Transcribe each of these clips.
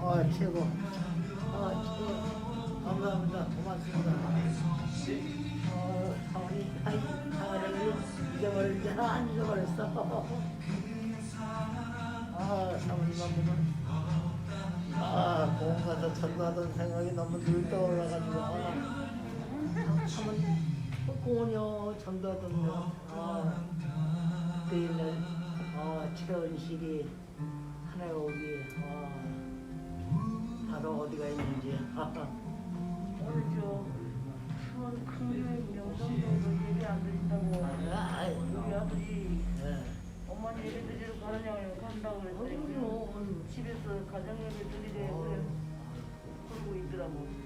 최고. 최고. 감사합니다. 고맙습니다. 사원이 사원을 잊어버렸잖아. 안 잊어버렸어. 사모님만 보면 공원 가서 전도하던 생각이 너무 늘 떠올라가지고 사모님 공원이요 전도하던 그 옛날 최은실이 하나의 오기 바로 어디가 있는지 오늘 큰 명성도 얘기 안 드린다고 우리 아들이 엄마는 예배 드리러 가느냐고 간다고 그랬더니 집에서 가정 예배 드리래 그러고 있더라고.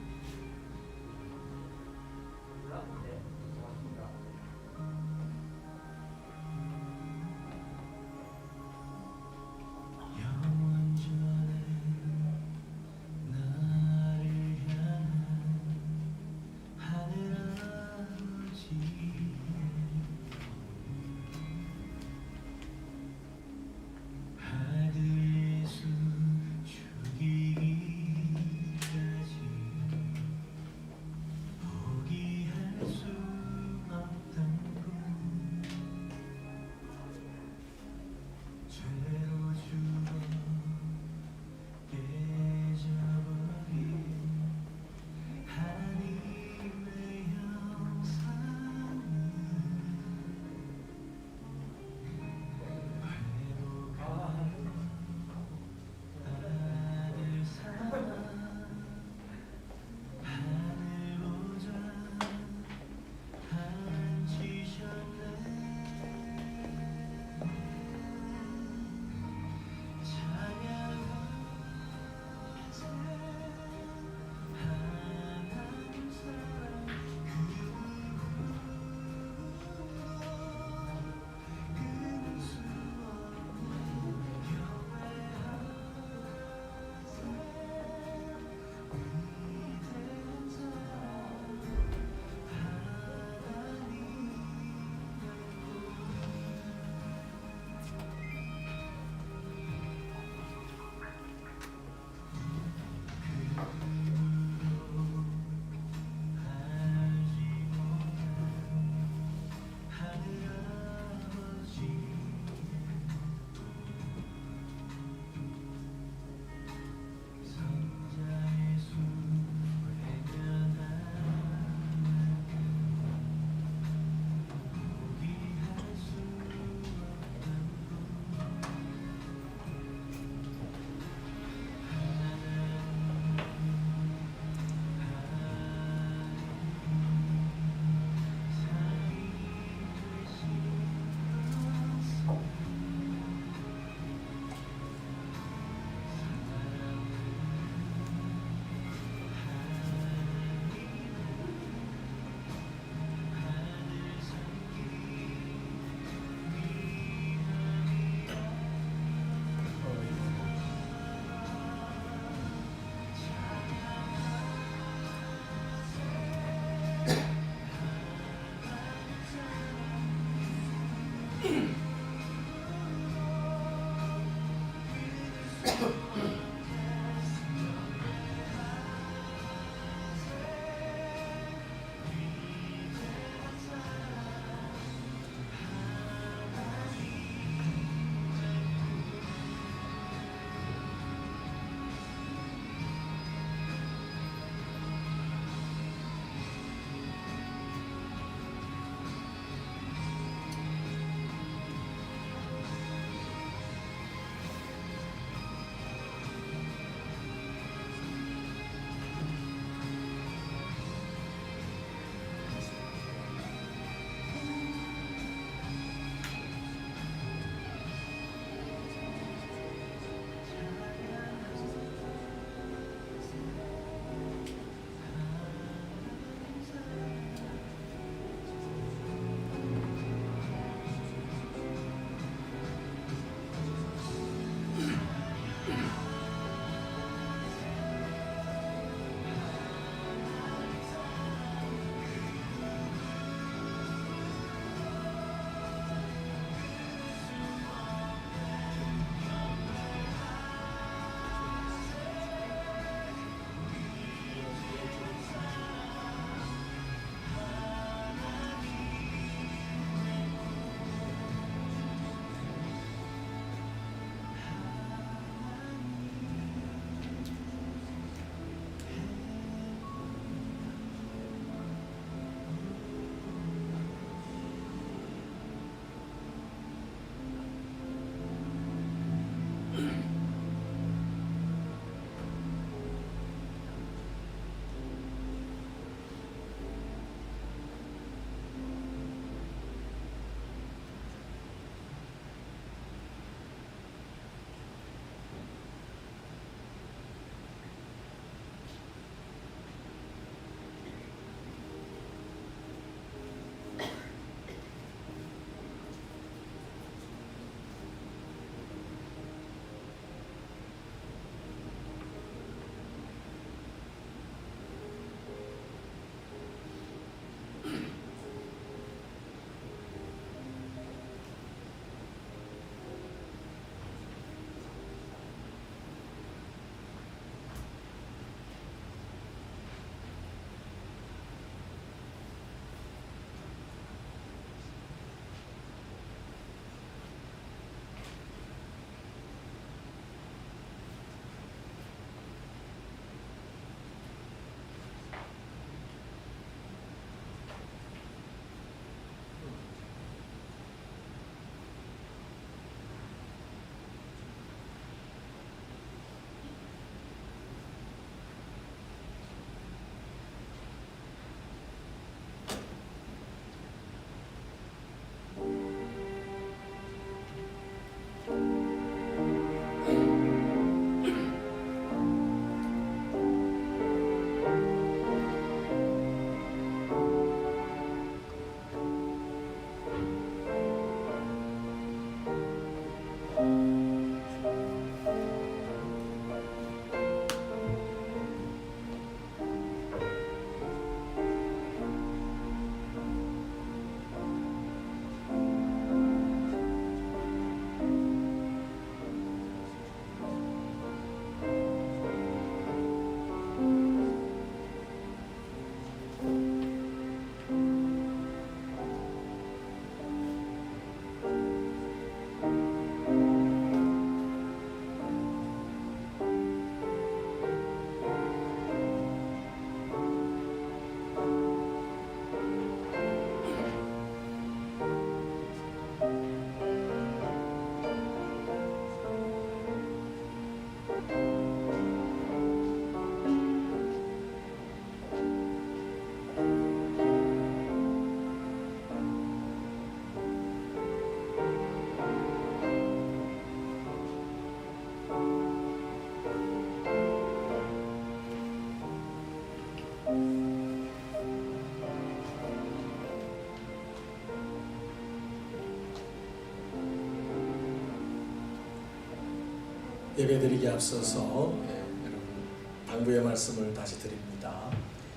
예배드리기 앞서서 여러분 당부의 말씀을 다시 드립니다.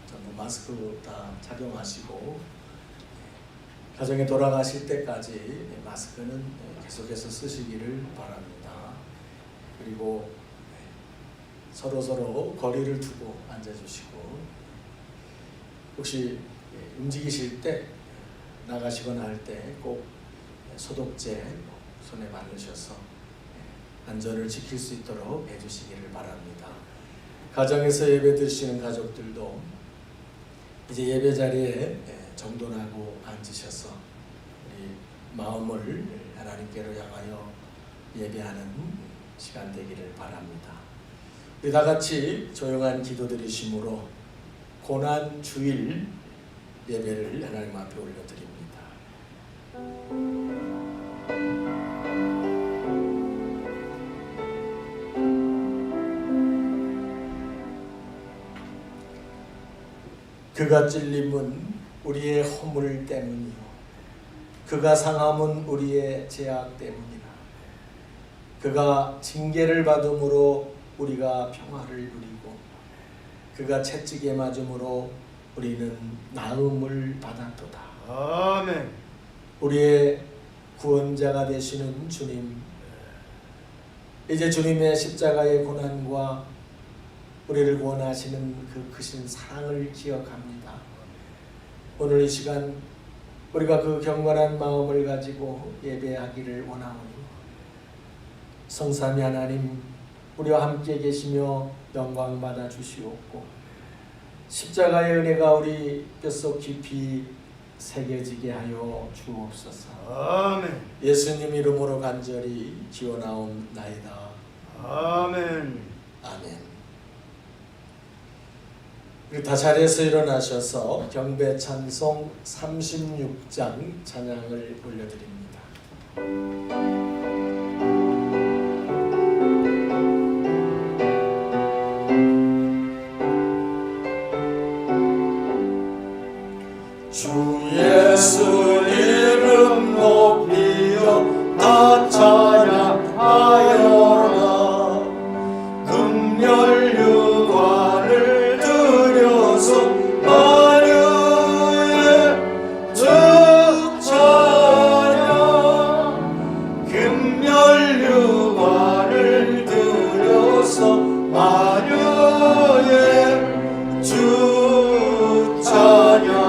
전부 마스크 다 착용하시고 가정에 돌아가실 때까지 마스크는 계속해서 쓰시기를 바랍니다. 그리고 서로 거리를 두고 앉아주시고 혹시 움직이실 때 나가시거나 할 때 꼭 소독제 손에 바르셔서 안전을 지킬 수 있도록 해주시기를 바랍니다. 가정에서 예배 드리시는 가족들도 이제 예배 자리에 정돈하고 앉으셔서 우리 마음을 하나님께로 향하여 예배하는 시간 되기를 바랍니다. 우리 다 같이 조용한 기도 드리심으로 고난 주일 예배를 하나님 앞에 올려드립니다. 그가 찔림은 우리의 허물 때문이요 그가 상함은 우리의 죄악 때문이라. 그가 징계를 받음으로 우리가 평화를 누리고 그가 채찍에 맞음으로 우리는 나음을 받았도다. 아멘. 우리의 구원자가 되시는 주님, 이제 주님의 십자가의 고난과 우리를 구원하시는 그 크신 사랑을 기억합니다. 오늘 이 시간 우리가 그 경건한 마음을 가지고 예배하기를 원하오니 성삼위 하나님, 우리와 함께 계시며 영광 받아 주시옵고 십자가의 은혜가 우리 뼛속 깊이 새겨지게 하여 주옵소서. 아멘. 예수님 이름으로 간절히 기원하옵나이다. 아멘. 아멘. 우리 다 자리에서 일어나셔서 경배 찬송 36장 찬양을 올려드립니다. 주 예수 이름 높이어 다 찬양하여라. 금연유관을 들여서 마류의 주 찬양. 금연유관을 들여서 마류의 주 찬양.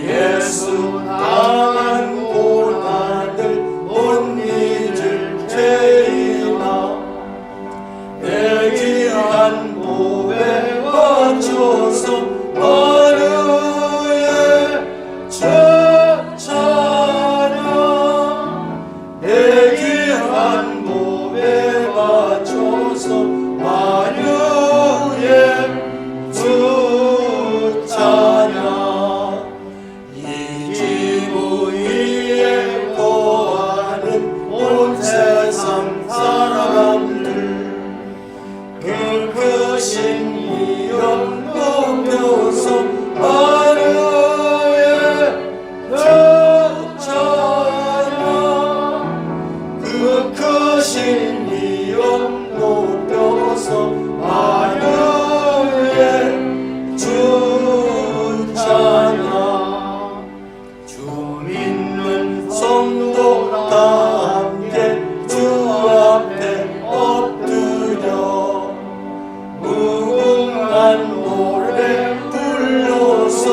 예수 당한 고난을 못 잊을 죄이나 내 귀한 몸에 맞춰서 마루의 주 찬양. 내 귀한 몸에 맞춰서 마루의 주 찬양. 세상 사람들 그 크신 이름 높여서 하루의 주 찬양. 그 크신 이름 높여서 하루의 주 찬양. 주 믿는 성도 다 주 앞에 엎드려 무궁한 노래 불러서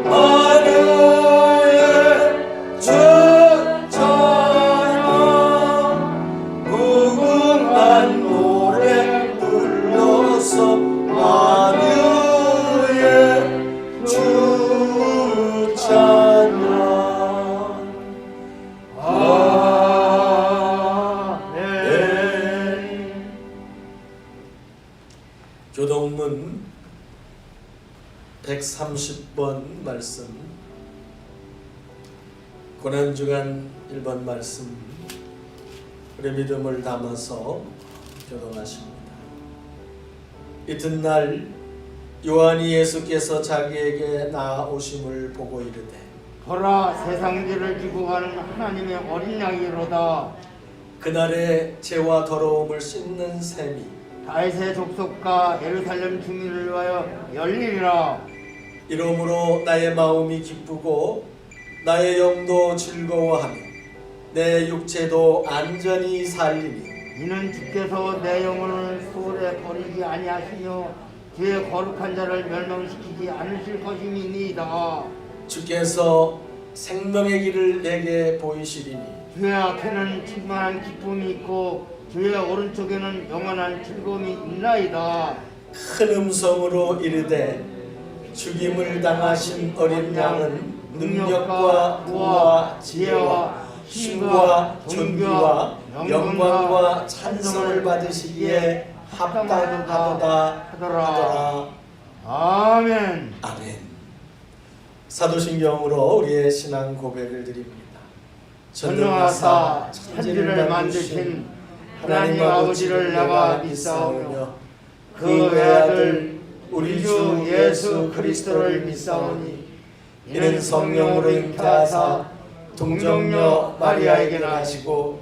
하루의 주 찬양. 무궁한 노래 불러서 하루의 주 찬양. 교동문 130번 말씀, 고난주간 1번 말씀, 우리 믿음을 담아서 교동하십니다. 이튿날 요한이 예수께서 자기에게 나아오심을 보고 이르되 보라, 세상 죄를 지고 가는 하나님의 어린 양이로다. 그날의 죄와 더러움을 씻는 셈이 다윗의 족속과 예루살렘 주민을 위하여 열리리라. 이러므로 나의 마음이 기쁘고 나의 영도 즐거워하며 내 육체도 안전히 살리니 이는 주께서 내 영혼을 소홀에 버리지 아니하시며 주의 거룩한 자를 멸망시키지 않으실 것임이니이다. 주께서 생명의 길을 내게 보이시리니 주의 앞에는 충만한 기쁨이 있고 주의 오른쪽에는 영원한 즐거움이 있나이다. 큰 음성으로 이르되 죽임을 당하신 어린 양은 능력과 부와 지혜와 힘과 존귀와 영광과 찬송을 받으시기에 합당하도다 하더라. 아멘. 아멘. 사도신경으로 우리의 신앙 고백을 드립니다. 전능하사 천지를 만드신 하나님 아버지를 내가 믿사오며 그 외아들 우리 주 예수 그리스도를 믿사오니 이는 성령으로 잉태하사 동정녀 마리아에게 나시고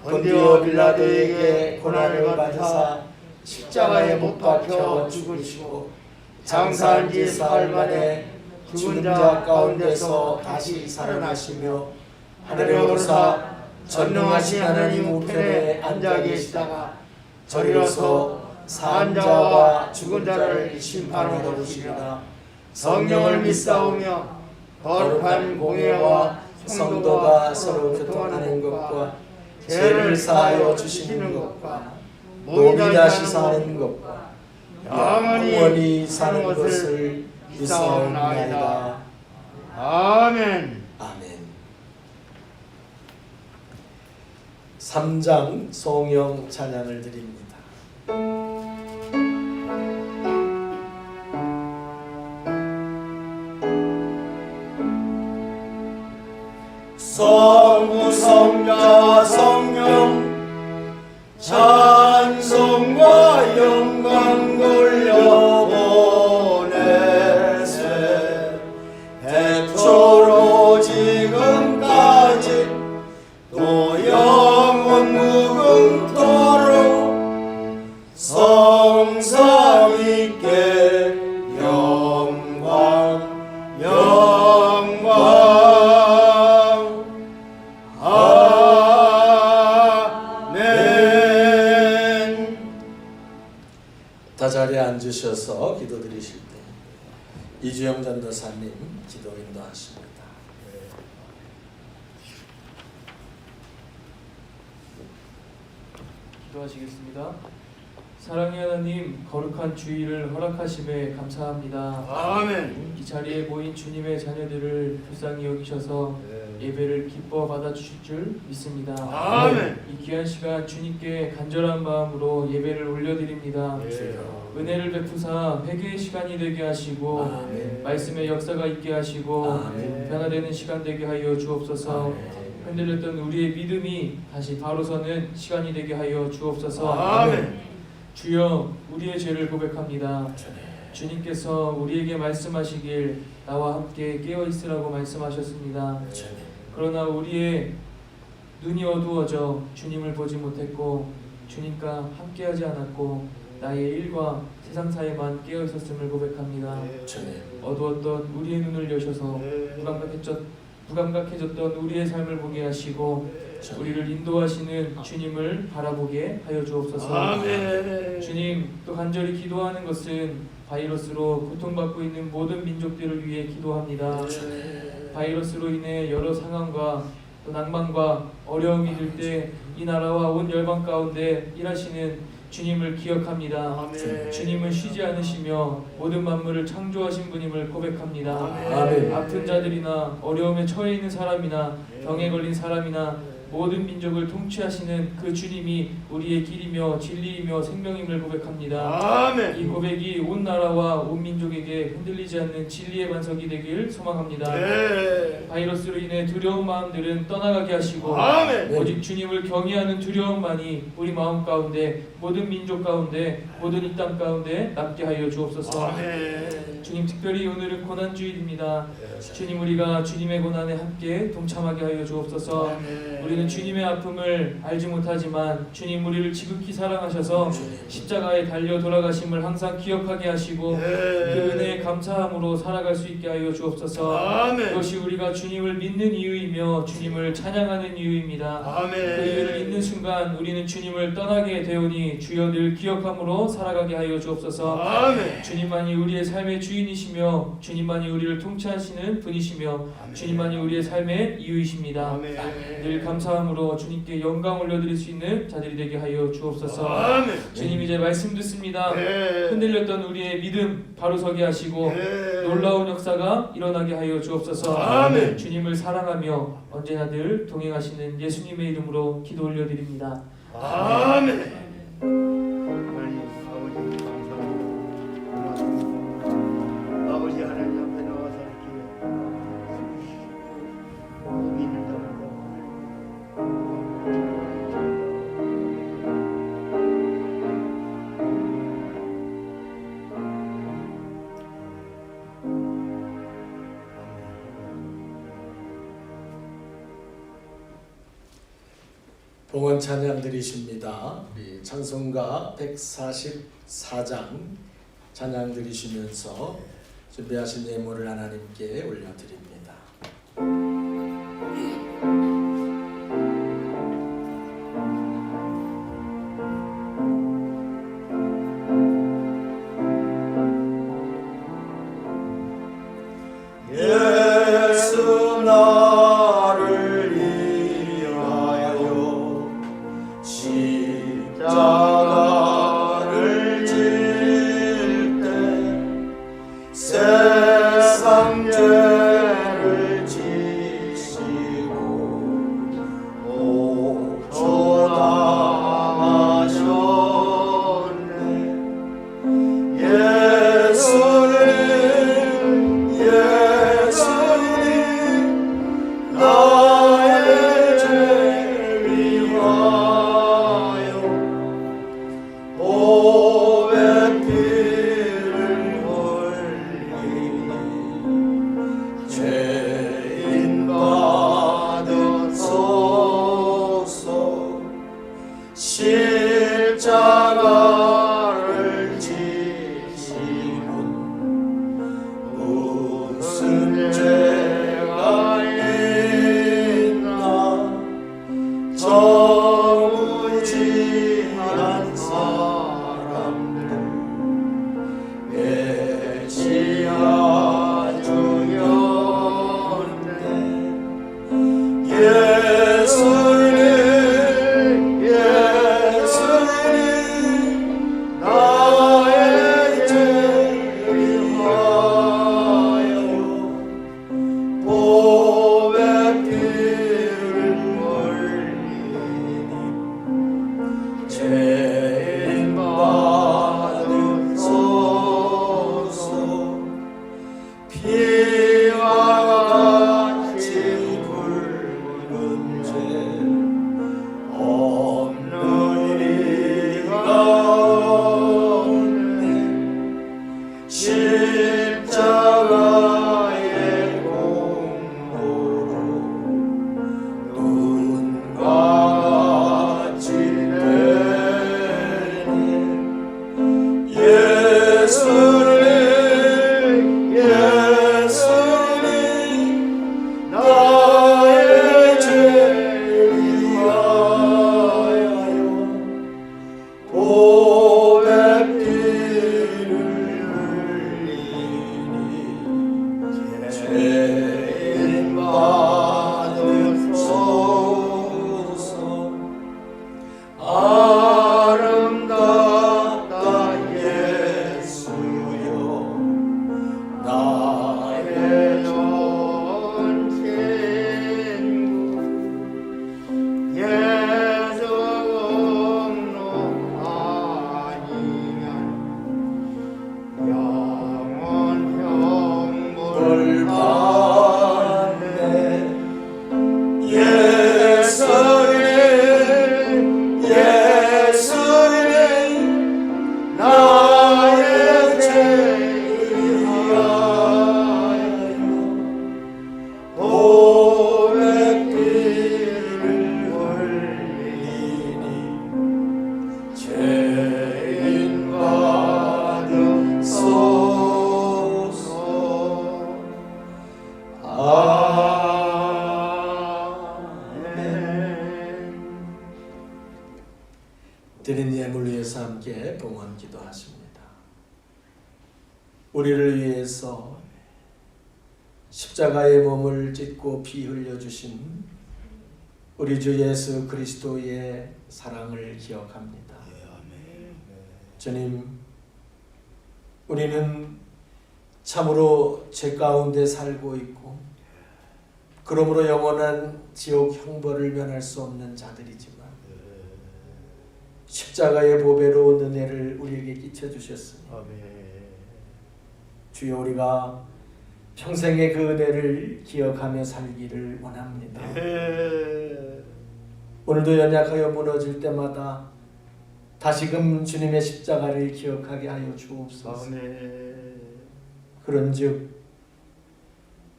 본디오 빌라도에게 고난을 받으사 십자가에 못 박혀 죽으시고 장사한 지 사흘 만에 죽은 자 가운데서 다시 살아나시며 하늘에 오르사 전능하신 하나님 우편에 앉아 계시다가 저리로서 산 자와 죽은 자를 심판하러 오시리라. 성령을 믿사오며 거룩한 공예와 성도가 서로 교통하는 것과 죄를 사하여 주시는 것과 몸이 다시 사는 것과 영원히 사는 것을 믿사옵나이다. 아멘. 아멘. 3장 송영 찬양을 드립니다. 성부 성자와 성령 찬송과 영광 돌려보내세 태초로 지금까지 또 영원 무궁토록 성삼 있게 영광 아멘. 다 자리에 앉으셔서 기도드리실 때 이주영 전도사님 기도 인도하십니다. 기도하시겠습니다. 사랑의 하나님, 거룩한 주일을 허락하심에 감사합니다. 아멘. 이 자리에 모인 주님의 자녀들을 불쌍히 여기셔서 예배를 기뻐 받아주실 줄 믿습니다. 아멘. 이 귀한 시간 주님께 간절한 마음으로 예배를 올려드립니다. 은혜를 베푸사 회개의 시간이 되게 하시고 아멘. 말씀의 역사가 있게 하시고 아멘. 변화되는 시간 되게 하여 주옵소서. 흔들렸던 우리의 믿음이 다시 바로 서는 시간이 되게 하여 주옵소서. 아멘. 주여, 우리의 죄를 고백합니다. 주님께서 우리에게 말씀하시길 나와 함께 깨어 있으라고 말씀하셨습니다. 그러나 우리의 눈이 어두워져 주님을 보지 못했고 주님과 함께하지 않았고 나의 일과 세상사에만 깨어 있었음을 고백합니다. 어두웠던 우리의 눈을 여셔서 무감각해졌던 우리의 삶을 보게 하시고 우리를 인도하시는 주님을 바라보게 하여 주옵소서. 아멘. 주님, 또 간절히 기도하는 것은 바이러스로 고통받고 있는 모든 민족들을 위해 기도합니다. 바이러스로 인해 여러 상황과 또 낭만과 어려움이 들 때 이 나라와 온 열방 가운데 일하시는 주님을 기억합니다. 아멘. 주님은 쉬지 않으시며 모든 만물을 창조하신 분임을 고백합니다. 아멘. 아픈 자들이나 어려움에 처해 있는 사람이나 병에 걸린 사람이나 모든 민족을 통치하시는 그 주님이 우리의 길이며 진리이며 생명임을 고백합니다. 아멘. 이 고백이 온 나라와 온 민족에게 흔들리지 않는 진리의 반석이 되길 소망합니다. 네. 바이러스로 인해 두려운 마음들은 떠나가게 하시고 아멘. 오직 주님을 경외하는 두려움만이 우리 마음 가운데 모든 민족 가운데 모든 이 땅 가운데 남게 하여 주옵소서. 아멘. 주님, 특별히 오늘은 고난주일입니다. 주님, 우리가 주님의 고난에 함께 동참하게 하여 주옵소서. 아멘. 우리는 우리는 주님의 아픔을 알지 못하지만 주님 우리를 지극히 사랑하셔서 십자가에 달려 돌아가심을 항상 기억하게 하시고 그 은혜에 감사함으로 살아갈 수 있게 하여 주옵소서. 아멘. 그것이 우리가 주님을 믿는 이유이며 주님을 찬양하는 이유입니다. 아멘. 그 이유를 믿는 순간 우리는 주님을 떠나게 되오니 주여 늘 기억함으로 살아가게 하여 주옵소서. 아멘. 주님만이 우리의 삶의 주인이시며 주님만이 우리를 통치하시는 분이시며 주님만이 우리의 삶의 이유이십니다. 아멘. 늘 감사함으로 주님께 영광 올려드릴 수 있는 자들이 되게 하여 주옵소서. 아멘. 주님 이제 말씀 듣습니다. 네. 흔들렸던 우리의 믿음 바로 서게 하시고 네. 놀라운 역사가 일어나게 하여 주옵소서. 아멘. 주님을 사랑하며 언제나 늘 동행하시는 예수님의 이름으로 기도 올려드립니다. 아멘. 하나님 아버지 감사합니다. 아버지 하나님 앞에 나와서 이렇게 믿는 자마다 봉헌 찬양 드리십니다. 우리 찬송가 144장 찬양 드리시면서 준비하신 예물을 하나님께 올려드립니다. 예수 나를 위하여 십자가를 질 때 세상 죄를 지시고 오초 당하셨네. 예수님 나의 죄 위하여 보배 피를 흘리니 죄인 받으소서. 십자가를 지시고 무슨 죄가 있나 정의지한 사람들 배치하 주였네. 예수님 나의 죄 위하여 보배 피를 흘리니 죄인 받으소서. 피와 같이 붉은 죄 없는 이가 없네. 십자가의 공로로 눈과 같이 되네. 예수님 나의 죄 위하여 보배 피를 흘리니 죄인 받으소서. 아름답다 예수여 주님을 위해서 함께 봉헌 기도하십니다. 우리를 위해서 십자가의 몸을 찢고 피 흘려주신 우리 주 예수 그리스도의 사랑을 기억합니다. 주님, 우리는 참으로 죄 가운데 살고 있고 그러므로 영원한 지옥 형벌을 면할 수 없는 자들이지만 십자가의 보배로운 은혜를 우리에게 끼쳐주셨으니 주여 우리가 평생의 그 은혜를 기억하며 살기를 원합니다. 오늘도 연약하여 무너질 때마다 다시금 주님의 십자가를 기억하게 하여 주옵소서. 그런즉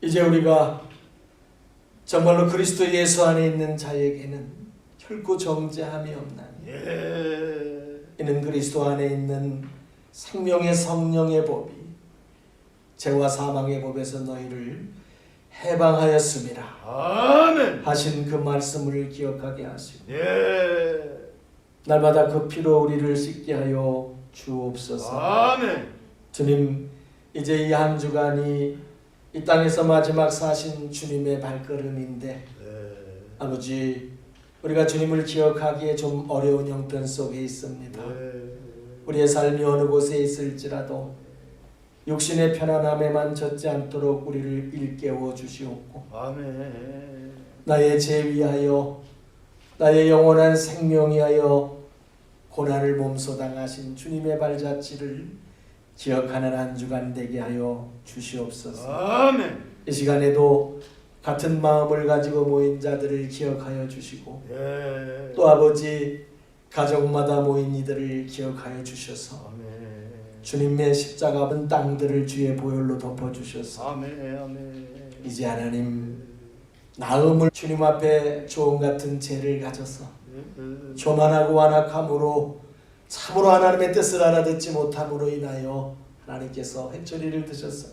이제 우리가 정말로 그리스도 예수 안에 있는 자에게는 결코 정죄함이 없나니 이는 그리스도 안에 있는 생명의 성령의 법이 죄와 사망의 법에서 너희를 해방하였습니다. 아멘. 하신 그 말씀을 기억하게 하시고 날마다 그 피로 우리를 씻게 하여 주옵소서. 아멘. 주님, 이제 이 한 주간이 이 땅에서 마지막 사신 주님의 발걸음인데 아버지, 우리가 주님을 기억하기에 좀 어려운 형편 속에 있습니다. 우리의 삶이 어느 곳에 있을지라도 육신의 편안함에만 젖지 않도록 우리를 일깨워 주시옵고 아멘. 나의 죄 위하여 나의 영원한 생명 위하여 고난을 몸소 당하신 주님의 발자취를 기억하는 한 주간 되게 하여 주시옵소서. 아멘. 이 시간에도 같은 마음을 가지고 모인 자들을 기억하여 주시고 또 아버지 가정마다 모인 이들을 기억하여 주셔서 주님의 십자가 본 땅들을 주의 보혈로 덮어주셔서 아멘. 이제 하나님 나음을 주님 앞에 조언 같은 죄를 가져서 교만하고 완악함으로 참으로 하나님의 뜻을 알아듣지 못함으로 인하여 하나님께서 회초리를 드셔서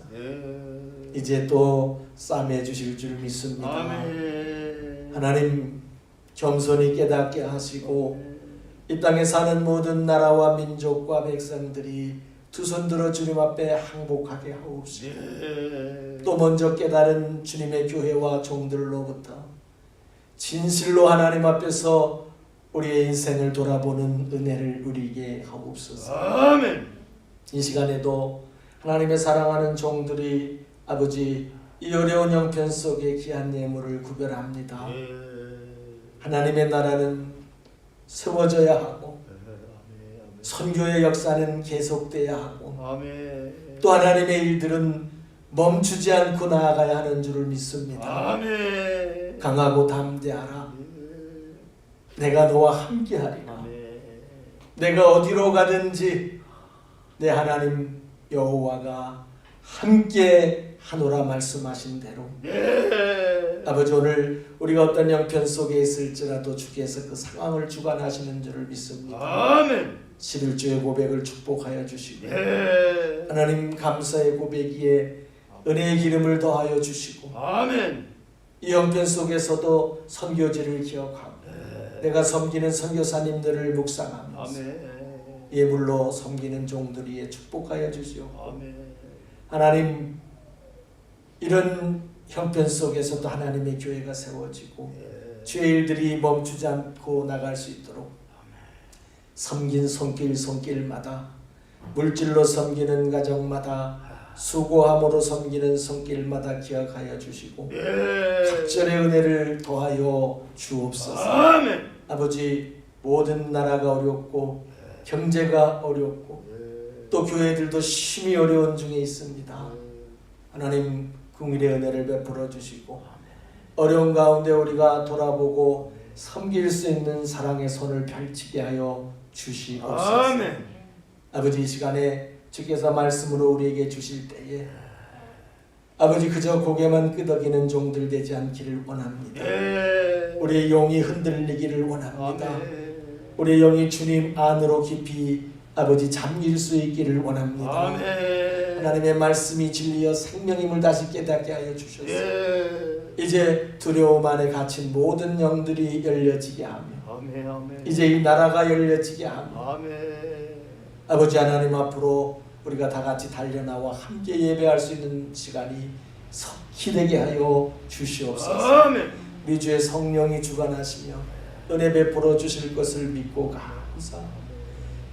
이제 또 싸매 주실 줄 믿습니다. 아멘. 하나님 겸손히 깨닫게 하시고 이 땅에 사는 모든 나라와 민족과 백성들이 두 손 들어 주님 앞에 항복하게 하옵시고 또 먼저 깨달은 주님의 교회와 종들로부터 진실로 하나님 앞에서 우리의 인생을 돌아보는 은혜를 누리게 하옵소서. 아멘. 이 시간에도 하나님의 사랑하는 종들이 아버지 이 어려운 형편 속에 귀한 예물을 구별합니다. 하나님의 나라는 세워져야 하고 선교의 역사는 계속돼야 하고 또 하나님의 일들은 멈추지 않고 나아가야 하는 줄을 믿습니다. 아멘. 강하고 담대하라. 내가 너와 함께하리라. 내가 어디로 가든지 내 하나님 여호와가 함께 하노라 말씀하신 대로 아버지 오늘 우리가 어떤 형편 속에 있을지라도 주께서 그 상황을 주관하시는 줄을 믿습니다. 아멘. 11주의 고백을 축복하여 주시고 하나님 감사의 고백기에 은혜의 기름을 더하여 주시고 아멘. 이 형편 속에서도 선교지를 기억하고 내가 섬기는 선교사님들을 묵상하면서 예물로 섬기는 종들이 축복하여 주시옵고 하나님 이런 형편 속에서도 하나님의 교회가 세워지고 주의 일들이 멈추지 않고 나갈 수 있도록 섬긴 손길마다 물질로 섬기는 가정마다 수고함으로 섬기는 손길마다 기억하여 주시고 각절의 은혜를 더하여 주옵소서. 아멘. 아버지 모든 나라가 어렵고 경제가 어렵고 또 교회들도 심히 어려운 중에 있습니다. 하나님 긍휼의 은혜를 베풀어 주시고 어려운 가운데 우리가 돌아보고 섬길 수 있는 사랑의 손을 펼치게 하여 주시옵소서. 아멘. 아버지 이 시간에 주께서 말씀으로 우리에게 주실 때에 아버지 그저 고개만 끄덕이는 종들 되지 않기를 원합니다. 우리의 영이 흔들리기를 원합니다. 우리의 영이 주님 안으로 깊이 아버지 잠길 수 있기를 원합니다. 하나님의 말씀이 진리여 생명임을 다시 깨닫게 하여 주셔서 이제 두려움 안에 갇힌 모든 영들이 열려지게 하며 아멘 아멘 이제 이 나라가 열려지게 하며 아멘 아버지 하나님 앞으로 우리가 다 같이 달려나와 함께 예배할 수 있는 시간이 석히 되게 하여 주시옵소서. 아멘 우리 주의 성령이 주관하시며 은혜 베풀어 주실 것을 믿고 감사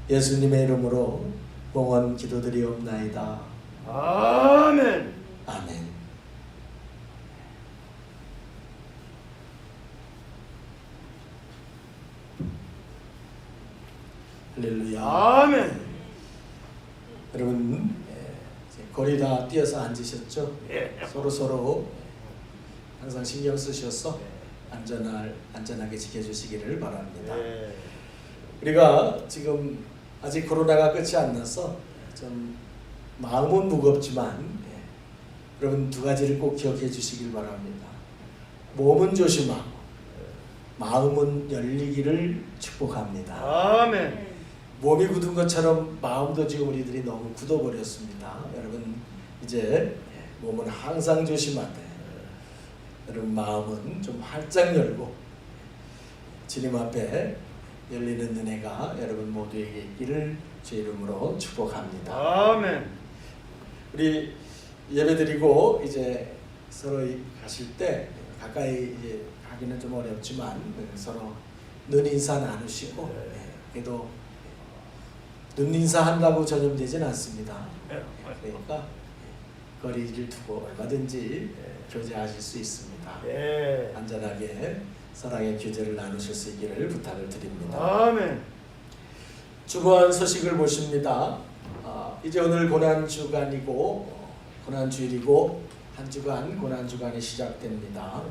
예수님의 이름으로 봉헌 기도드리옵나이다. 아멘 아멘. 할렐루야. 아멘 여러분 이제 거리 다 뛰어서 앉으셨죠? 예. 서로 항상 신경 쓰셔서 안전하게 지켜주시기를 바랍니다. 예. 우리가 지금 아직 코로나가 끝이 안 나서 좀 마음은 무겁지만 여러분 두 가지를 꼭 기억해 주시길 바랍니다. 몸은 조심하고 마음은 열리기를 축복합니다. 아멘 몸이 굳은 것처럼 마음도 지금 우리들이 너무 굳어버렸습니다. 여러분 이제 몸은 항상 조심하되 여러분 마음은 좀 활짝 열고 주님 앞에 열리는 은혜가 여러분 모두에게 있기를 주 이름으로 축복합니다. 아멘 우리 예배드리고 이제 서로 가실 때 가까이 이제 가기는 좀 어렵지만 서로 눈 인사 나누시고 그래도 눈 인사한다고 전염되진 않습니다. 그러니까 거리를 두고 얼마든지 교제하실 수 있습니다. 예. 안전하게 사랑의 교제를 나누실 수 있기를 부탁을 드립니다. 아멘 주보한 소식을 보십니다. 이제 오늘 고난주간이고 고난주일이고 한 주간 고난주간이 시작됩니다.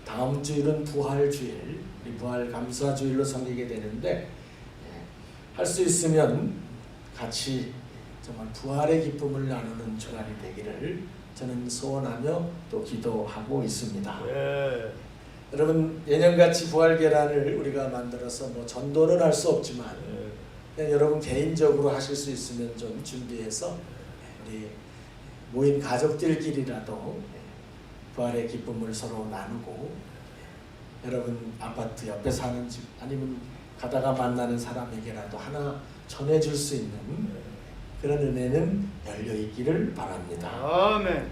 다음 주일은 부활주일, 부활 감사주일로 섬기게 되는데 할 수 있으면 같이 정말 부활의 기쁨을 나누는 주간이 되기를 저는 소원하며 또 기도하고 있습니다. 예. 여러분 예년같이 부활 계란을 우리가 만들어서 뭐 전도는 할 수 없지만 그냥 여러분 개인적으로 하실 수 있으면 좀 준비해서 우리 모인 가족들끼리라도 부활의 기쁨을 서로 나누고 여러분 아파트 옆에 사는 집 아니면 가다가 만나는 사람에게라도 하나 전해줄 수 있는 그런 은혜는 열려 있기를 바랍니다. 아멘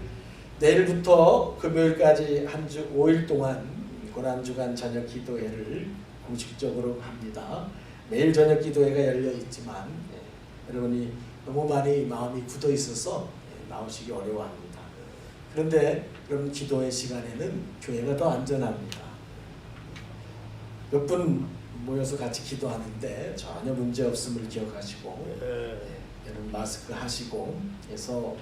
내일부터 금요일까지 한 주 5일 동안 고난주간 저녁 기도회를 공식적으로 합니다. 매일 저녁 기도회가 열려 있지만 여러분이 너무 많이 마음이 굳어 있어서 나오시기 어려워합니다. 그런데 여러분 기도회 시간에는 교회가 더 안전합니다. 몇 분 모여서 같이 기도하는데 전혀 문제 없음을 기억하시고 여러분 마스크 하시고 해서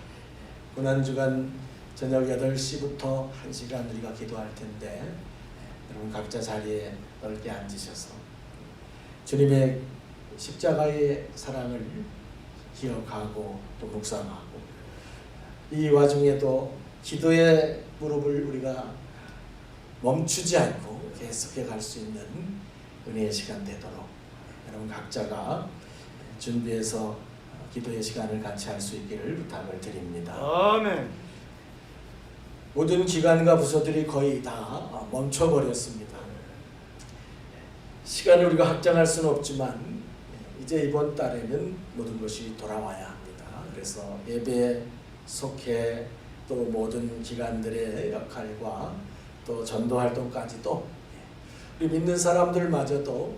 고난주간 저녁 8시부터 1시간 우리가 기도할 텐데 여러분 각자 자리에 넓게 앉으셔서 주님의 십자가의 사랑을 기억하고 또 묵상하고 이 와중에도 기도의 무릎을 우리가 멈추지 않고 계속해 갈 수 있는 은혜의 시간 되도록 여러분 각자가 준비해서 기도의 시간을 같이 할 수 있기를 부탁을 드립니다. 아멘 모든 기관과 부서들이 거의 다 멈춰버렸습니다. 시간을 우리가 확장할 수는 없지만 이제 이번 달에는 모든 것이 돌아와야 합니다. 그래서 예배, 속회, 또 모든 기관들의 역할과 또 전도 활동까지도 우리 믿는 사람들마저도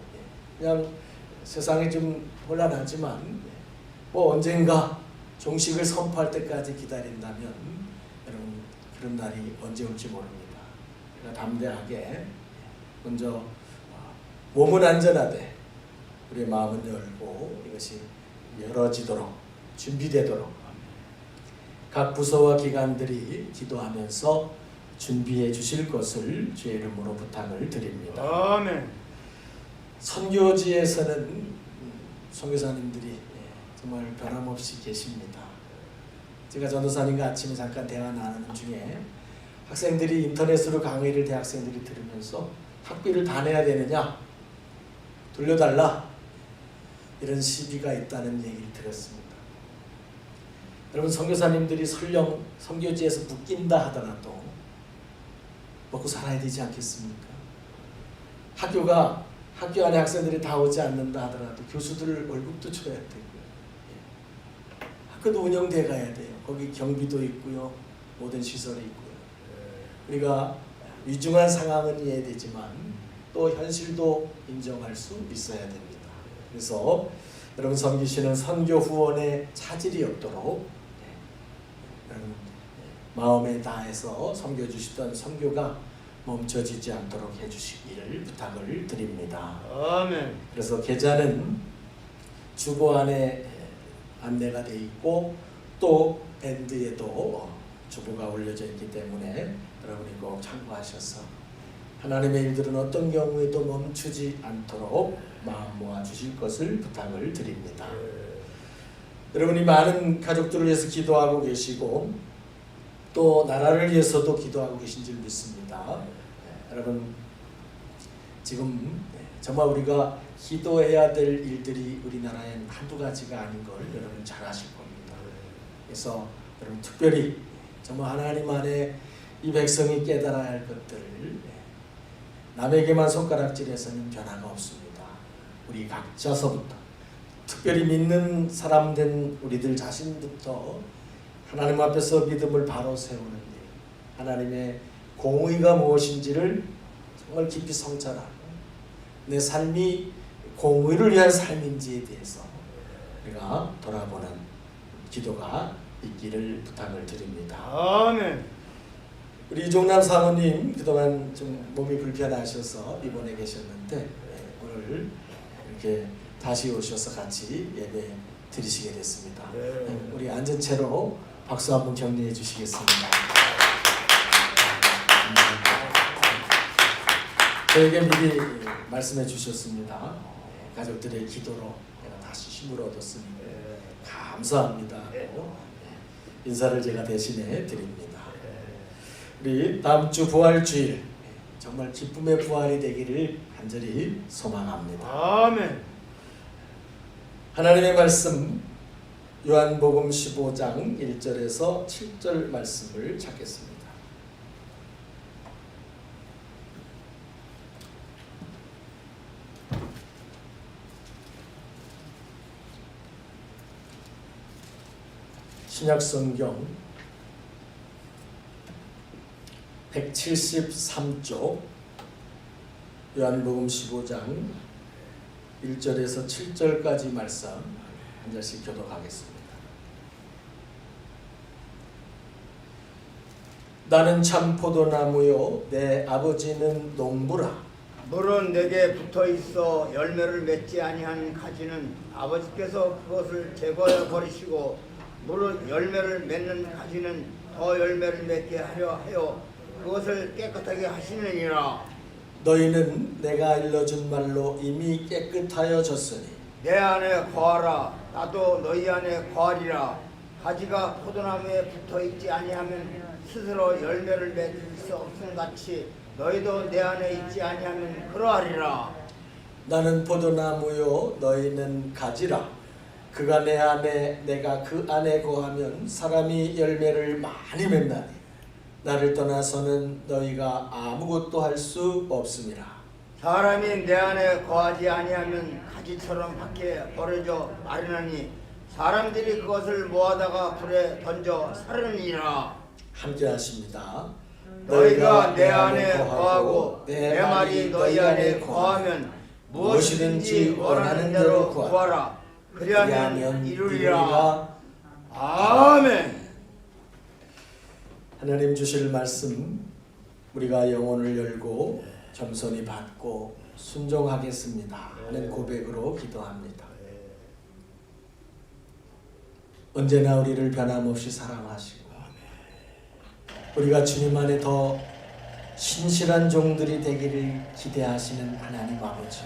그냥 세상이 좀 혼란하지만 뭐 언젠가 종식을 선포할 때까지 기다린다면 여러분 그런 날이 언제 올지 모릅니다. 그러니까 담대하게 먼저 몸은 안전하되 우리의 마음은 열고 이것이 열어지도록 준비되도록 각 부서와 기관들이 기도하면서 준비해 주실 것을 주의 이름으로 부탁을 드립니다. 아멘 선교지에서는 선교사님들이 정말 변함없이 계십니다. 제가 전도사님과 아침에 잠깐 대화 나누는 중에 학생들이 인터넷으로 강의를 대학생들이 들으면서 학비를 다 내야 되느냐 돌려달라 이런 시비가 있다는 얘기를 들었습니다. 여러분 선교사님들이 설령 선교지에서 묶인다 하더라도 먹고 살아야 되지 않겠습니까? 학교가 학교 안에 학생들이 다 오지 않는다 하더라도 교수들 월급도 줘야 되고요. 학교도 운영돼 가야 돼요. 거기 경비도 있고요. 모든 시설이 있고요. 우리가 위중한 상황은 이해되지만 또 현실도 인정할 수 있어야 됩니다. 그래서 여러분 섬기시는 선교 후원에 차질이 없도록 여러분 마음에 다해서 섬겨주시던 선교가 멈춰지지 않도록 해주시기를 부탁을 드립니다. 아멘. 그래서 계좌는 주보 안에 안내가 돼 있고 또 밴드에도 주보가 올려져 있기 때문에 여러분이 꼭 참고하셔서 하나님의 일들은 어떤 경우에도 멈추지 않도록 마음 모아 주실 것을 부탁을 드립니다. 여러분이 많은 가족들을 위해서 기도하고 계시고 또 나라를 위해서도 기도하고 계신 줄 믿습니다. 여러분 지금 정말 우리가 기도해야 될 일들이 우리나라엔 한두 가지가 아닌 걸 여러분 잘 아실 겁니다. 그래서 여러분 특별히 정말 하나님 안에 이 백성이 깨달아야 할 것들을 남에게만 손가락질해서는 변화가 없습니다. 우리 각자서부터 특별히 믿는 사람 된 우리들 자신부터 하나님 앞에서 믿음을 바로 세우는 일, 하나님의 공의가 무엇인지를 정말 깊이 성찰하고 내 삶이 공의를 위한 삶인지에 대해서 우리가 돌아보는 기도가 있기를 부탁을 드립니다. 아멘. 우리 이종남 사모님 그동안 좀 몸이 불편하셔서 입원해 계셨는데 오늘 이렇게 다시 오셔서 같이 예배 드리시게 됐습니다. 우리 앉은 채로 박수 한번 격려해 주시겠습니다. 저에게 미리 말씀해 주셨습니다. 가족들의 기도로 내가 다시 힘을 얻었으니 감사합니다 하고 인사를 제가 대신해 드립니다. 우리 다음 주 부활주일 정말 기쁨의 부활이 되기를 간절히 소망합니다. 아멘. 하나님의 말씀 요한복음 15장 1절에서 7절 말씀을 찾겠습니다. 신약성경 173쪽 요한복음 15장 1절에서 7절까지 말씀 한 절씩 교독하겠습니다. 나는 참 포도나무요 내 아버지는 농부라. 물은 내게 붙어 있어 열매를 맺지 아니한 가지는 아버지께서 그것을 제거해 버리시고 물은 열매를 맺는 가지는 더 열매를 맺게 하려 하여 그것을 깨끗하게 하시느니라. 너희는 내가 일러준 말로 이미 깨끗하여졌으니 내 안에 거하라. 나도 너희 안에 거하리라. 가지가 포도나무에 붙어 있지 아니하면 스스로 열매를 맺을 수 없음 같이 너희도 내 안에 있지 아니하면 그러하리라. 나는 포도나무요 너희는 가지라. 그가 내 안에 내가 그 안에 거하면 사람이 열매를 많이 맺나니 나를 떠나서는 너희가 아무것도 할 수 없음이라. 사람이 내 안에 거하지 아니하면 가지처럼 밖에 버려져 마르나니 사람들이 그것을 모아다가 불에 던져 사르니라. 함께 하십니다. 너희가 내 안에 거하고 내 말이 너희 안에 거하면 무엇이든지 원하는 대로 구하라. 그리하면 이루리라. 아멘. 하나님 주실 말씀 우리가 영혼을 열고 겸손히 받고 순종하겠습니다 하는 고백으로 기도합니다. 언제나 우리를 변함없이 사랑하시고 우리가 주님 안에 더 신실한 종들이 되기를 기대하시는 하나님 아버지,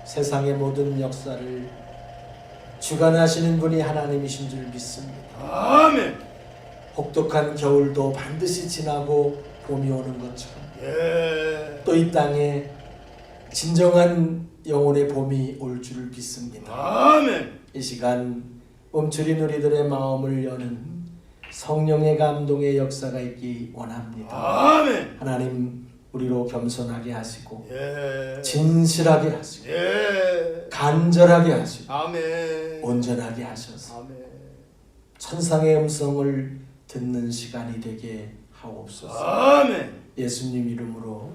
세상의 모든 역사를 주관하시는 분이 하나님이신 줄 믿습니다. 아멘. 혹독한 겨울도 반드시 지나고 봄이 오는 것처럼 또 이 땅에 진정한 영혼의 봄이 올 줄 믿습니다. 아멘. 이 시간 멈추린 우리들의 마음을 여는 성령의 감동의 역사가 있기 원합니다. 아멘. 하나님 우리로 겸손하게 하시고 예. 진실하게 하시고 예. 간절하게 하시고 아멘. 온전하게 하셔서 아멘. 천상의 음성을 듣는 시간이 되게 하옵소서. 아멘. 예수님 이름으로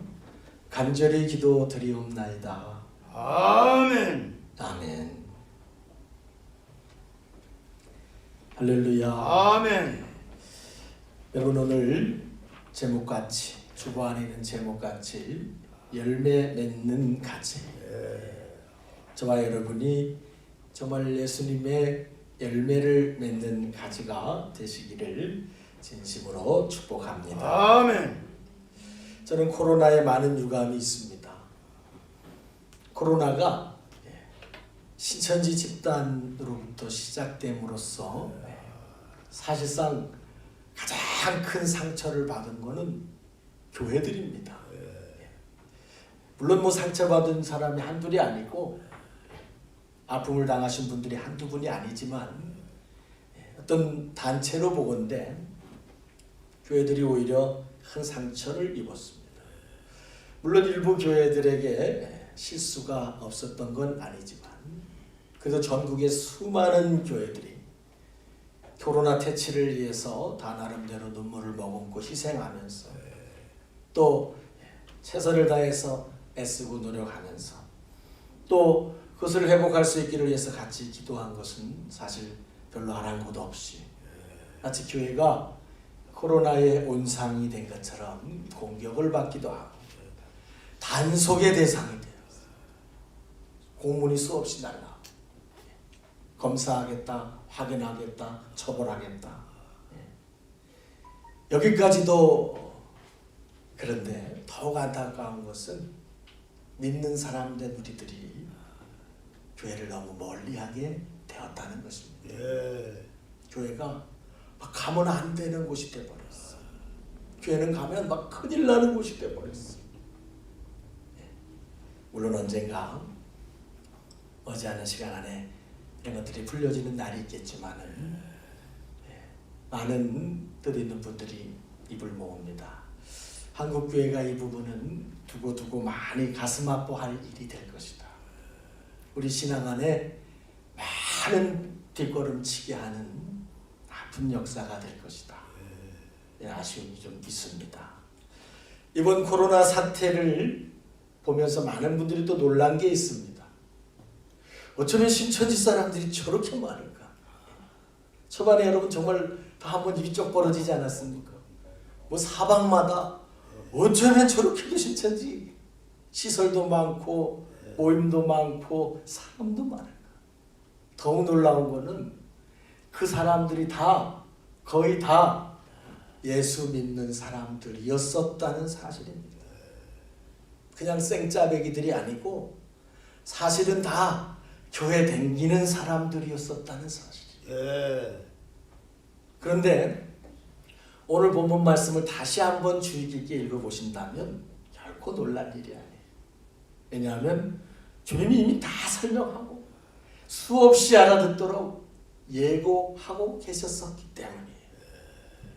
간절히 기도드리옵나이다. 아멘. 아멘. 할렐루야. 아멘. 여러분 오늘 제목같이 주보 안에 있는 제목같이 열매 맺는 가지. 저와 여러분이 정말 예수님의 열매를 맺는 가지가 되시기를 진심으로 축복합니다. 아멘. 저는 코로나에 많은 유감이 있습니다. 코로나가 신천지 집단으로부터 시작됨으로써 사실상 가장 큰 상처를 받은 것은 교회들입니다. 물론 뭐 상처받은 사람이 한둘이 아니고 아픔을 당하신 분들이 한두 분이 아니지만 어떤 단체로 보건대 교회들이 오히려 큰 상처를 입었습니다. 물론 일부 교회들에게 실수가 없었던 건 아니지만 그래도 전국의 수많은 교회들이 코로나 퇴치를 위해서 다 나름대로 눈물을 머금고 희생하면서 또 최선을 다해서 애쓰고 노력하면서 또 그것을 회복할 수 있기를 위해서 같이 기도한 것은 사실 별로 아랑곳 없이 마치 교회가 코로나의 온상이 된 것처럼 공격을 받기도 하고 단속의 대상이 돼요. 공문이 수없이 날라. 검사하겠다, 확인하겠다, 처벌하겠다. 여기까지도. 그런데 더욱 안타까운 것은 믿는 사람들 우리들이 교회를 너무 멀리하게 되었다는 것입니다. 예. 교회가 막 가면 안 되는 곳이 되어버렸어. 교회는 가면 막 큰일 나는 곳이 되어버렸어. 물론 언젠가 머지않은 시간 안에 이런 것들이 풀려지는 날이 있겠지만은 많은 뜻 있는 분들이 입을 모읍니다. 한국 교회가 이 부분은 두고두고 많이 가슴 아파할 일이 될 것이다. 우리 신앙 안에 많은 뒷걸음치게 하는 아픈 역사가 될 것이다. 아쉬움이 좀 있습니다. 이번 코로나 사태를 보면서 많은 분들이 또 놀란 게 있습니다. 어쩌면 신천지 사람들이 저렇게 많을까? 초반에 여러분 정말 다 한번 입이 쪽 벌어지지 않았습니까? 뭐 사방마다 어쩌면 저렇게도 신천지 시설도 많고 모임도 많고 사람도 많을까? 더욱 놀라운 거는 그 사람들이 다 거의 다 예수 믿는 사람들이었었다는 사실입니다. 그냥 생짜배기들이 아니고 사실은 다 교회 댕기는 사람들이었었다는 사실이에요. 예. 그런데 오늘 본문 말씀을 다시 한번 주의 깊게 읽어보신다면 결코 놀랄 일이 아니에요. 왜냐하면 주님이 이미 다 설명하고 수없이 알아듣도록 예고하고 계셨었기 때문이에요.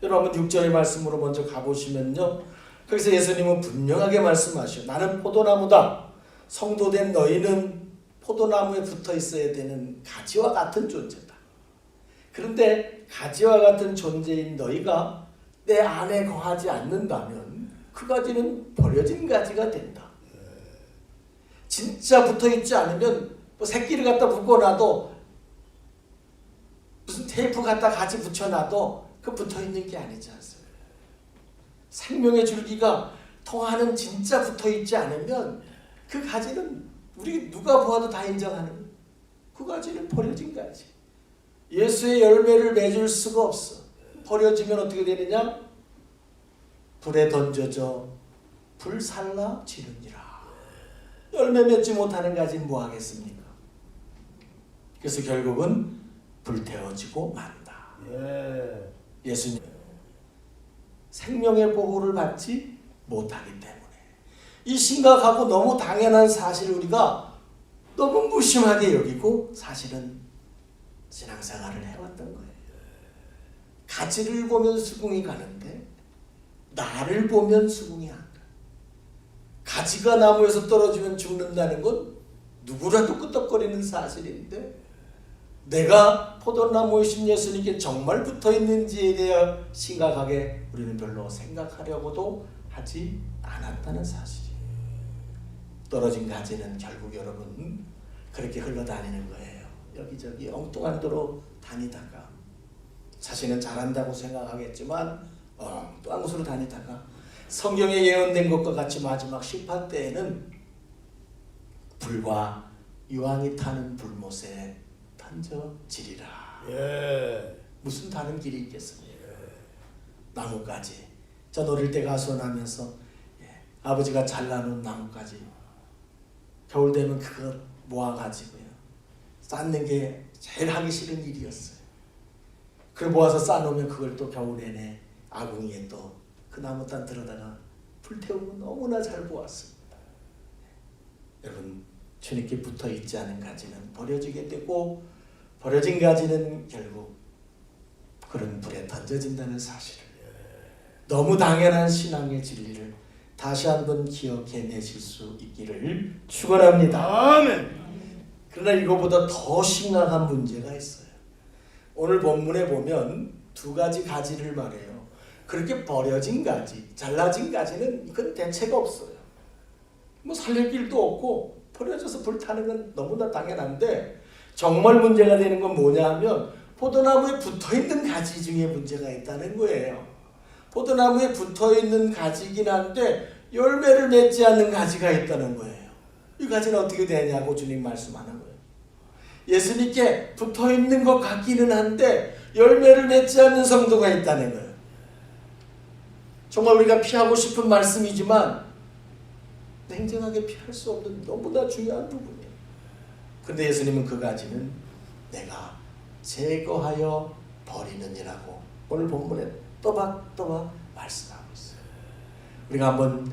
여러분 6절의 말씀으로 먼저 가보시면요. 그래서 예수님은 분명하게 말씀하셔요. 나는 포도나무다. 성도된 너희는 포도나무에 붙어 있어야 되는 가지와 같은 존재다. 그런데 가지와 같은 존재인 너희가 내 안에 거하지 않는다면 그 가지는 버려진 가지가 된다. 진짜 붙어 있지 않으면 뭐 새끼를 갖다 묶어놔도 무슨 테이프 갖다 같이 붙여놔도 그 붙어 있는 게 아니지 않습니까? 생명의 줄기가 통하는 진짜 붙어 있지 않으면 그 가지는 우리 누가 보아도 다 인정하는 그 가지는 버려진 가지. 예수의 열매를 맺을 수가 없어. 버려지면 어떻게 되느냐? 불에 던져져 불살라지느니라. 열매 맺지 못하는 가지는 뭐 하겠습니까? 그래서 결국은 불태워지고 만다. 예. 예수님 생명의 보호를 받지 못하기 때문에 이 심각하고 너무 당연한 사실을 우리가 너무 무심하게 여기고 사실은 신앙생활을 해왔던 거예요. 가지를 보면 수긍이 가는데 나를 보면 수긍이 안 가. 가지가 나무에서 떨어지면 죽는다는 건 누구라도 끄떡거리는 사실인데 내가 포도나무이신 예수님께 정말 붙어있는지에 대해 심각하게 우리는 별로 생각하려고도 하지 않았다는 사실이에요. 떨어진 가지는 결국 여러분 그렇게 흘러다니는 거예요. 여기저기 엉뚱한 도로 다니다가 자신은 잘한다고 생각하겠지만 엉뚱한 곳으로 다니다가 성경에 예언된 것과 같이 마지막 심판 때에는 불과 유황이 타는 불못에 던져지리라. 예. 무슨 다른 길이 있겠습니까? 나뭇가지. 전 어릴 때 가수하면서 아버지가 잘라놓은 나뭇가지 겨울 되면 그거 모아가지고요 쌓는 게 제일 하기 싫은 일이었어요. 그걸 모아서 쌓아놓으면 그걸 또 겨울 내내 아궁이에 또 그 나무단 들어다가 불태우고 너무나 잘 보았습니다. 여러분 주님께 붙어있지 않은 가지는 버려지게 되고 버려진 가지는 결국 그런 불에 던져진다는 사실을 너무 당연한 신앙의 진리를 다시 한번 기억해내실 수 있기를 축원합니다. 아멘. 그러나 이거보다 더 심각한 문제가 있어요. 오늘 본문에 보면 두 가지 가지를 말해요. 그렇게 버려진 가지, 잘라진 가지는 그건 대체가 없어요. 뭐 살릴 길도 없고 버려져서 불타는 건 너무나 당연한데 정말 문제가 되는 건 뭐냐 하면 포도나무에 붙어있는 가지 중에 문제가 있다는 거예요. 포도나무에 붙어있는 가지긴 한데 열매를 맺지 않는 가지가 있다는 거예요. 이 가지는 어떻게 되냐고 주님 말씀하는 거예요. 예수님께 붙어있는 것 같기는 한데 열매를 맺지 않는 성도가 있다는 거예요. 정말 우리가 피하고 싶은 말씀이지만 냉정하게 피할 수 없는 너무나 중요한 부분이에요. 그런데 예수님은 그 가지는 내가 제거하여 버리느니라고 오늘 본문에 또박또박 말씀하고 있어요. 우리가 한번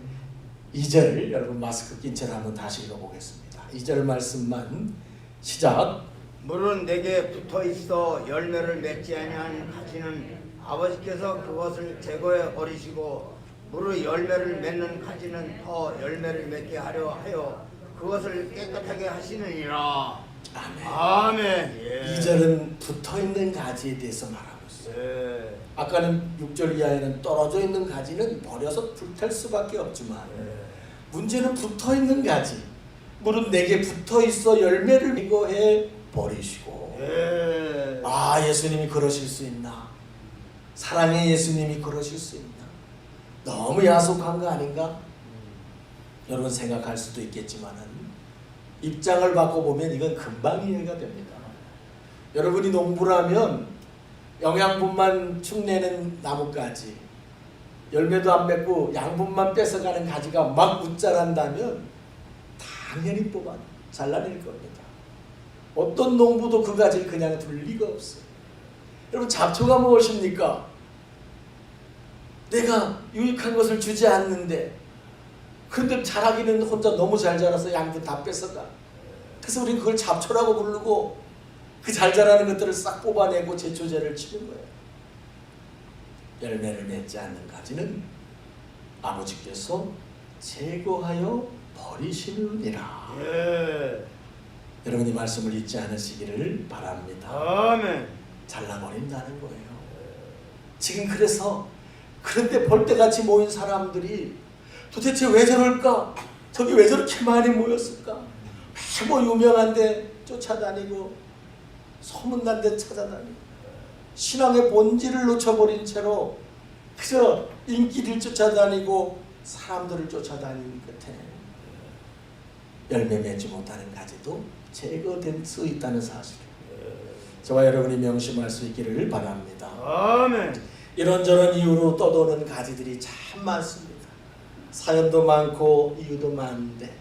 2절 여러분 마스크 낀 채로 한번 다시 읽어보겠습니다. 2절 말씀만 시작. 물은 내게 붙어있어 열매를 맺지 아니한 가지는 아버지께서 그것을 제거해 버리시고 무릇 열매를 맺는 가지는 더 열매를 맺게 하려 하여 그것을 깨끗하게 하시느니라. 아멘. 아멘. 예. 2절은 붙어있는 가지에 대해서 말하고 있어요. 예. 아까는 6절 이하에는 떨어져 있는 가지는 버려서 불탈 수밖에 없지만 문제는 붙어있는 가지. 물은 내게 붙어있어 열매를 이거해 버리시고. 예. 아, 예수님이 그러실 수 있나? 사랑의 예수님이 그러실 수 있나? 너무 야속한 거 아닌가? 여러분 생각할 수도 있겠지만은 입장을 바꿔보면 이건 금방 이해가 됩니다. 여러분이 농부를 하면 영양분만 축내는 나뭇가지, 열매도 안 맺고 양분만 뺏어가는 가지가 막 웃자란다면 당연히 뽑아 잘라낼 겁니다. 어떤 농부도 그 가지를 그냥 둘 리가 없어요. 여러분 잡초가 무엇입니까? 내가 유익한 것을 주지 않는데 그런데 자라기는 혼자 너무 잘 자라서 양분 다 뺏어가. 그래서 우리는 그걸 잡초라고 부르고 그 잘 자라는 것들을 싹 뽑아내고 제초제를 치는 거예요. 열매를 맺지 않는 가지는 아버지께서 제거하여 버리시느니라. 예. 여러분 이 말씀을 잊지 않으시기를 바랍니다. 아멘. 잘라버린다는 거예요. 지금 그래서 그런데 벌떼같이 모인 사람들이 도대체 왜 저럴까? 저기 왜 저렇게 많이 모였을까? 뭐 유명한데 쫓아다니고 소문난 데 찾아다니고 신앙의 본질을 놓쳐버린 채로 그저 인기를 쫓아다니고 사람들을 쫓아다니는 끝에 열매 맺지 못하는 가지도 제거될 수 있다는 사실. 저와 여러분이 명심할 수 있기를 바랍니다. 아멘. 이런저런 이유로 떠도는 가지들이 참 많습니다. 사연도 많고 이유도 많은데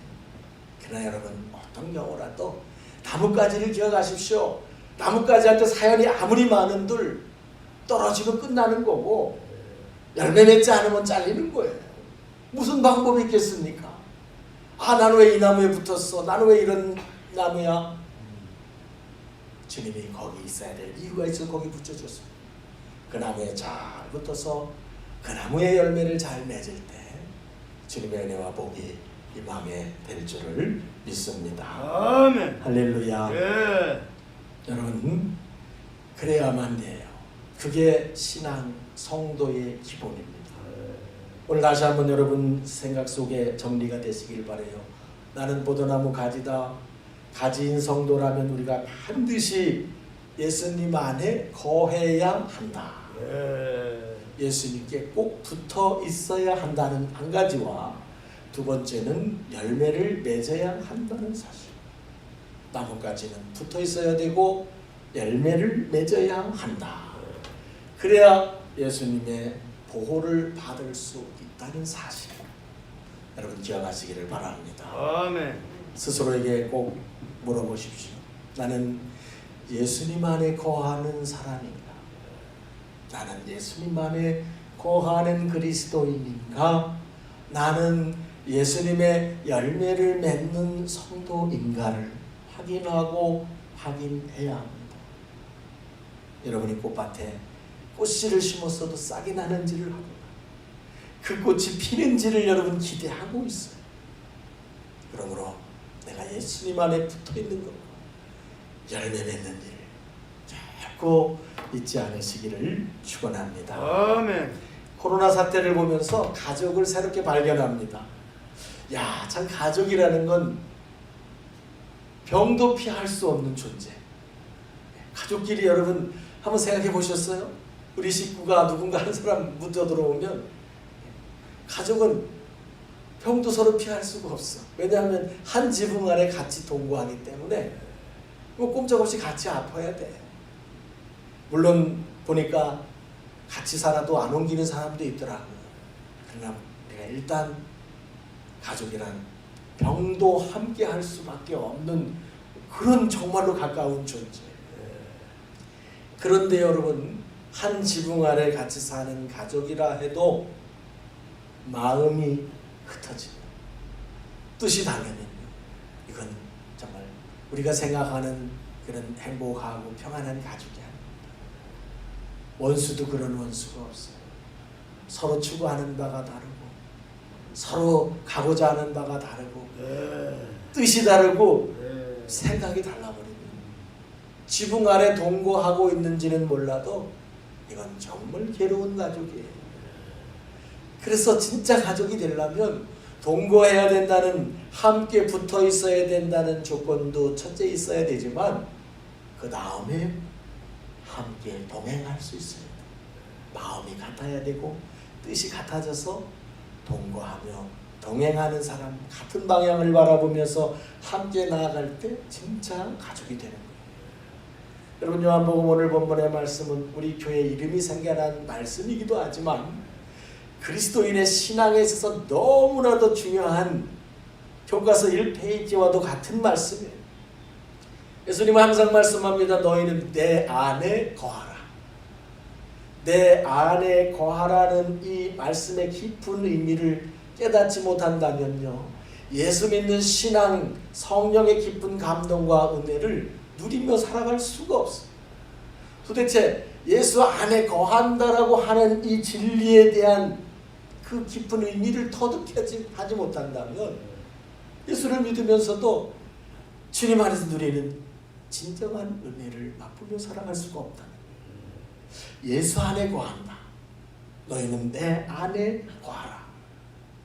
그러나 여러분 어떤 경우라도 나뭇가지를 기억하십시오. 나뭇가지한테 사연이 아무리 많은들 떨어지면 끝나는 거고 열매 맺지 않으면 잘리는 거예요. 무슨 방법이 있겠습니까? 아, 나는 왜 이 나무에 붙었어? 나는 왜 이런 나무야? 주님이 거기 있어야 될 이유가 있어 거기 붙여줬어요. 그 나무에 잘 붙어서 그 나무의 열매를 잘 맺을 때 주님의 은혜와 복이 임하게 될 줄을 믿습니다. 아멘. 할렐루야. 예. 여러분, 그래야만 돼요. 그게 신앙 성도의 기본입니다. 오늘 다시 한번 여러분 생각 속에 정리가 되시길 바라요. 나는 포도나무 가지다. 가지인 성도라면 우리가 반드시 예수님 안에 거해야 한다. 예. 예수님께 꼭 붙어 있어야 한다는 한 가지와 두 번째는 열매를 맺어야 한다는 사실. 나뭇가지는 붙어 있어야 되고 열매를 맺어야 한다. 그래야 예수님의 보호를 받을 수 있다는 사실. 여러분 기억하시기를 바랍니다. 아멘. 스스로에게 꼭 물어보십시오. 나는 예수님 안에 거하는 사람인가? 나는 예수님 안에 거하는 그리스도인인가? 나는 예수님의 열매를 맺는 성도인가를 확인하고 확인해야 합니다. 여러분이 꽃밭에 꽃씨를 심었어도 싹이 나는지를 하고 그 꽃이 피는지를 여러분 기대하고 있어요. 그러므로 내가 예수님 안에 붙어있는 것, 열매 맺는 일을 자꾸 잊지 않으시기를 축원합니다. 아멘. 코로나 사태를 보면서 가족을 새롭게 발견합니다. 야, 참 가족이라는 건 병도 피할 수 없는 존재. 가족끼리 여러분 한번 생각해 보셨어요? 우리 식구가 누군가 한 사람 묻어 들어오면 가족은 병도 서로 피할 수가 없어. 왜냐하면 한 지붕 아래 같이 동거하기 때문에 꼼짝없이 같이 아파야 돼. 물론 보니까 같이 살아도 안 옮기는 사람도 있더라고요. 그러나 내가 일단 가족이란 병도 함께 할 수밖에 없는 그런 정말로 가까운 존재. 그런데 여러분, 한 지붕 아래 같이 사는 가족이라 해도 마음이 흩어지고 뜻이 다르면 이건 정말 우리가 생각하는 그런 행복하고 평안한 가족이 아닙니다. 원수도 그런 원수가 없어요. 서로 추구하는 바가 다르고 서로 가고자 하는 바가 다르고 뜻이 다르고 생각이 달라버립니다. 지붕 아래 동거하고 있는지는 몰라도 이건 정말 괴로운 가족이에요. 그래서 진짜 가족이 되려면 동거해야 된다는, 함께 붙어 있어야 된다는 조건도 첫째 있어야 되지만 그 다음에 함께 동행할 수 있어야 돼요. 마음이 같아야 되고 뜻이 같아져서 동거하며 동행하는 사람, 같은 방향을 바라보면서 함께 나아갈 때 진짜 가족이 되는 거예요. 여러분, 요한복음 오늘 본문의 말씀은 우리 교회 이름이 생겨난 말씀이기도 하지만 그리스도인의 신앙에 있어서 너무나도 중요한 교과서 1페이지와도 같은 말씀이에요. 예수님은 항상 말씀합니다. 너희는 내 안에 거하라. 내 안에 거하라는 이 말씀의 깊은 의미를 깨닫지 못한다면요, 예수 믿는 신앙, 성령의 깊은 감동과 은혜를 누리며 살아갈 수가 없어요. 도대체 예수 안에 거한다라고 하는 이 진리에 대한 그 깊은 의미를 터득하지 못한다면 예수를 믿으면서도 주님 안에서 누리는 진정한 은혜를 맛보며 살아갈 수가 없다는 거예요. 예수 안에 거한다. 너희는 내 안에 거하라.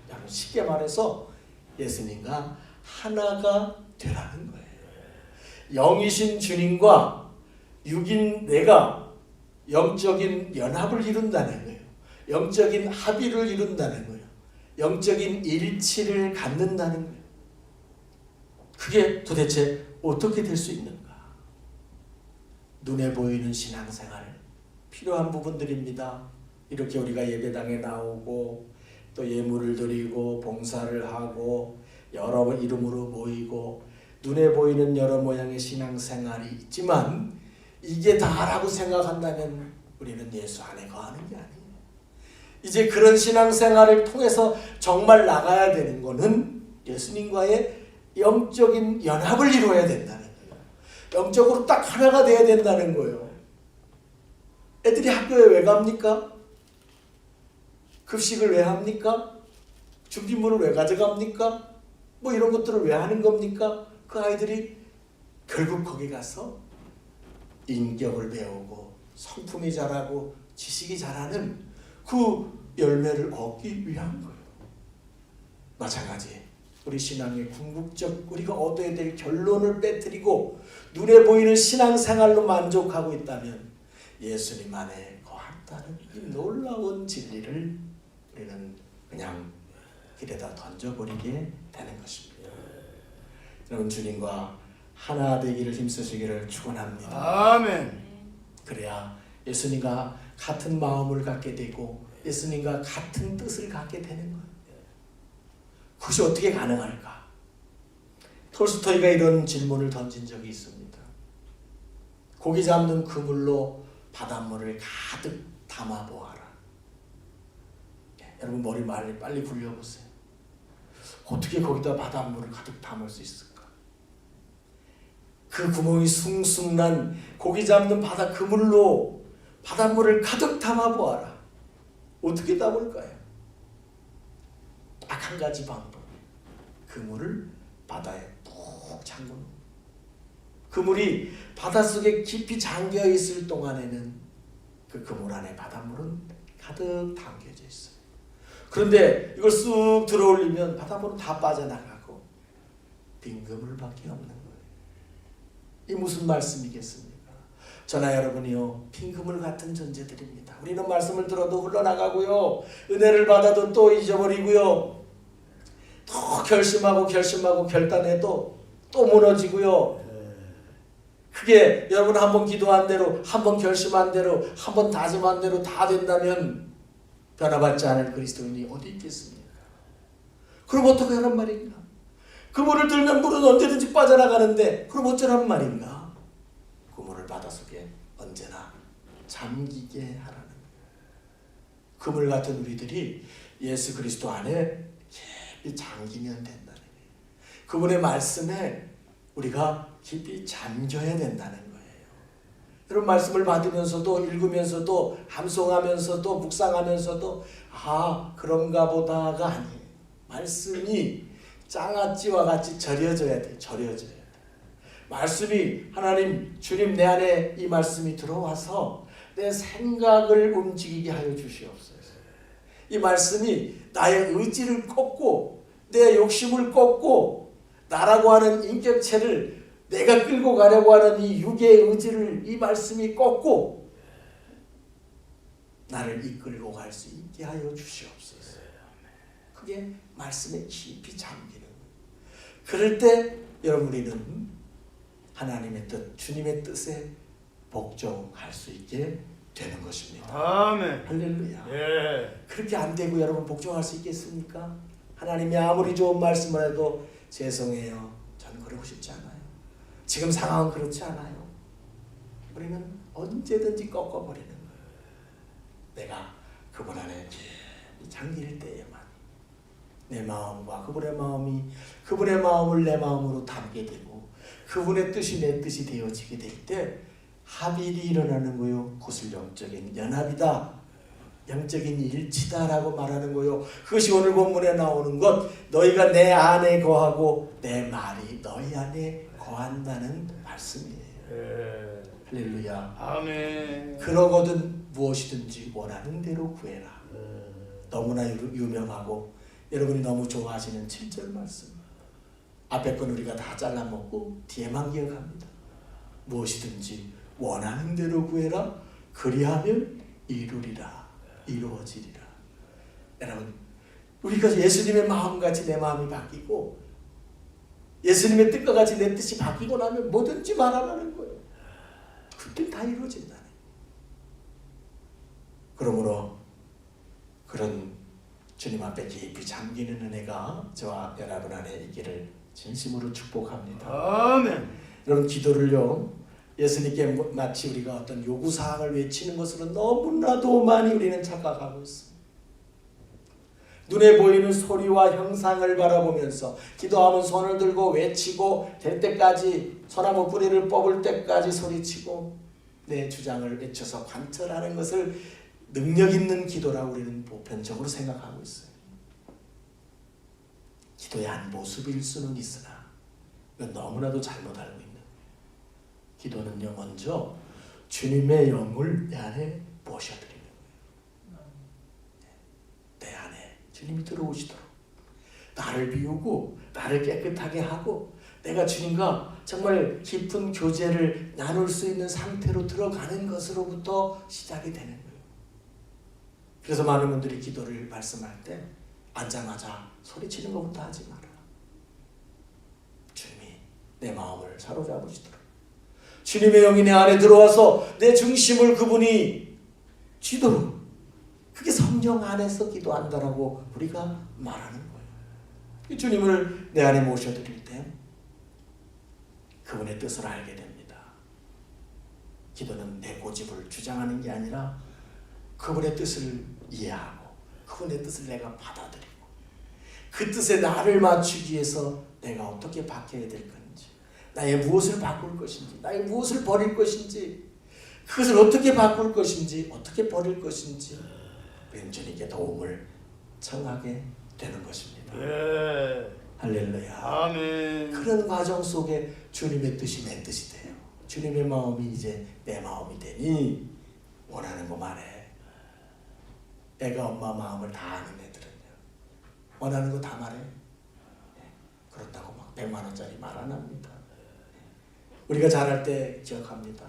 여러분, 쉽게 말해서 예수님과 하나가 되라는 거예요. 영이신 주님과 육인 내가 영적인 연합을 이룬다는 거예요. 영적인 합의를 이룬다는 거예요. 영적인 일치를 갖는다는 거예요. 그게 도대체 어떻게 될 수 있는가? 눈에 보이는 신앙생활 필요한 부분들입니다. 이렇게 우리가 예배당에 나오고 또 예물을 드리고 봉사를 하고 여러 이름으로 모이고 눈에 보이는 여러 모양의 신앙생활이 있지만 이게 다라고 생각한다면 우리는 예수 안에 거하는 게 아니에요. 이제 그런 신앙생활을 통해서 정말 나가야 되는 거는 예수님과의 영적인 연합을 이루어야 된다는 거예요. 영적으로 딱 하나가 돼야 된다는 거예요. 애들이 학교에 왜 갑니까? 급식을 왜 합니까? 준비물을 왜 가져갑니까? 뭐 이런 것들을 왜 하는 겁니까? 그 아이들이 결국 거기 가서 인격을 배우고 성품이 자라고 지식이 자라는 그 열매를 얻기 위한 거예요. 마찬가지 우리 신앙의 궁극적 우리가 얻어야 될 결론을 빼뜨리고 눈에 보이는 신앙생활로 만족하고 있다면 예수님 안에 거한다는 이 놀라운 진리를 우리는 그냥 길에다 던져버리게 되는 것입니다. 여러분 주님과 하나 되기를 힘쓰시기를 축원합니다. 아멘. 그래야 예수님과 같은 마음을 갖게 되고 예수님과 같은 뜻을 갖게 되는 거예요. 그것이 어떻게 가능할까? 톨스토이가 이런 질문을 던진 적이 있습니다. 고기 잡는 그물로 바닷물을 가득 담아보아라. 여러분 머리 빨리 굴려보세요. 어떻게 거기다 바닷물을 가득 담을 수 있을까? 그 구멍이 숭숭난 고기 잡는 바다 그물로 바닷물을 가득 담아보아라. 어떻게 담을까요? 딱 한 가지 방법. 그물을 바다에 푹 잠그는. 그물이 바닷속에 깊이 잠겨 있을 동안에는 그 그물 안에 바닷물은 가득 담겨져 있어요. 그런데 이걸 쑥 들어올리면 바닷물은 다 빠져나가고 빈 그물밖에 없는 거예요. 이 무슨 말씀이겠습니까? 저나 여러분이요 빈 그물 같은 존재들입니다. 우리는 말씀을 들어도 흘러나가고요, 은혜를 받아도 또 잊어버리고요, 또 결심하고 결단해도 또 무너지고요. 그게 여러분 한번 기도한 대로, 한번 결심한 대로, 한번 다짐한 대로 다 된다면 변화받지 않을 그리스도인이 어디 있겠습니까? 그럼 어떻게 하란 말인가? 그 물을 들면 물은 언제든지 빠져나가는데 그럼 어쩌란 말인가? 그 물을 바닷속에 언제나 잠기게 하라는 거예요. 그물 같은 우리들이 예수 그리스도 안에 깊이 잠기면 된다는 거예요. 그분의 말씀에 우리가 깊이 잠겨야 된다는 거예요. 여러분 말씀을 받으면서도 읽으면서도 함송하면서도 묵상하면서도 그런가 보다가 아니에요. 말씀이 장아찌와 같이 절여져야 돼. 절여져야 돼. 말씀이 하나님 주님 내 안에 이 말씀이 들어와서 내 생각을 움직이게 하여 주시옵소서. 이 말씀이 나의 의지를 꺾고 내 욕심을 꺾고 나라고 하는 인격체를 내가 끌고 가려고 하는 이 육의 의지를 이 말씀이 꺾고 나를 이끌고 갈 수 있게 하여 주시옵소서. 그게 말씀에 깊이 잠기는 거예요. 그럴 때 여러분 우리는 하나님의 뜻, 주님의 뜻에 복종할 수 있게 되는 것입니다. 아멘. 할렐루야. 예. 그렇게 안 되고 여러분 복종할 수 있겠습니까? 하나님이 아무리 좋은 말씀을 해도 죄송해요. 저는 그러고 싶지 않아요. 지금 상황은 그렇지 않아요. 우리는 언제든지 꺾어버리는 거예요. 내가 그분 안에 잠길 때에만 내 마음과 그분의 마음이 그분의 마음을 내 마음으로 담게 되고 그분의 뜻이 내 뜻이 되어지게 될 때 합일이 일어나는 거요. 그것을 영적인 연합이다, 영적인 일치다라고 말하는 거요. 그것이 오늘 본문에 나오는 것, 너희가 내 안에 거하고 내 말이 너희 안에 거한다는 말씀이에요. 예. 할렐루야. 아멘. 그러거든 무엇이든지 원하는 대로 구해라. 너무나 유명하고 여러분이 너무 좋아하시는 7절 말씀. 앞에 건 우리가 다 잘라먹고 뒤에만 기억합니다. 무엇이든지 원하는 대로 구해라. 그리하면 이루리라. 이루어지리라. 여러분 우리가 예수님의 마음같이 내 마음이 바뀌고 예수님의 뜻과 같이 내 뜻이 바뀌고 나면 뭐든지 말하라는 거예요. 그때 다 이루어진다네. 그러므로 그런 주님 앞에 깊이 잠기는 은혜가 저와 여러분 안에 있기를 진심으로 축복합니다. 아멘. 여러분 기도를요, 예수님께 마치 우리가 어떤 요구사항을 외치는 것으로 너무나도 많이 우리는 착각하고 있습니다. 눈에 보이는 소리와 형상을 바라보면서 기도하면 손을 들고 외치고 될 때까지 소나무 뿌리를 뽑을 때까지 소리치고 내 주장을 외쳐서 관철하는 것을 능력 있는 기도라고 우리는 보편적으로 생각하고 있어요. 기도의 한 모습일 수는 있으나 이건 너무나도 잘못 알고 있는 거예요. 기도는요, 먼저 주님의 영을 내 안에 모셔드리는 거예요. 내 안에 주님이 들어오시도록 나를 비우고 나를 깨끗하게 하고 내가 주님과 정말 깊은 교제를 나눌 수 있는 상태로 들어가는 것으로부터 시작이 되는 거예요. 그래서 많은 분들이 기도를 말씀할 때 앉자마자 소리치는 것부터 하지 마라. 주님이 내 마음을 사로잡으시도록 주님의 영이 내 안에 들어와서 내 중심을 그분이 쥐도록, 그게 성령 안에서 기도한다라고 우리가 말하는 거예요. 주님을 내 안에 모셔드릴 때 그분의 뜻을 알게 됩니다. 기도는 내 고집을 주장하는 게 아니라 그분의 뜻을 이해하고 그분의 뜻을 내가 받아들이고 그 뜻에 나를 맞추기 위해서 내가 어떻게 바뀌어야 될 건지, 나의 무엇을 바꿀 것인지, 나의 무엇을 버릴 것인지, 그것을 어떻게 바꿀 것인지, 어떻게 버릴 것인지 주님께 도움을 청하게 되는 것입니다. 할렐루야. 아멘. 그런 과정 속에 주님의 뜻이 내 뜻이 돼요. 주님의 마음이 이제 내 마음이 되니 원하는 거 말해. 애가 엄마 마음을 다 아는 애들은요, 원하는 거 다 말해. 그렇다고 막 100만 원짜리 말 안 합니다. 우리가 잘할 때 기억합니다.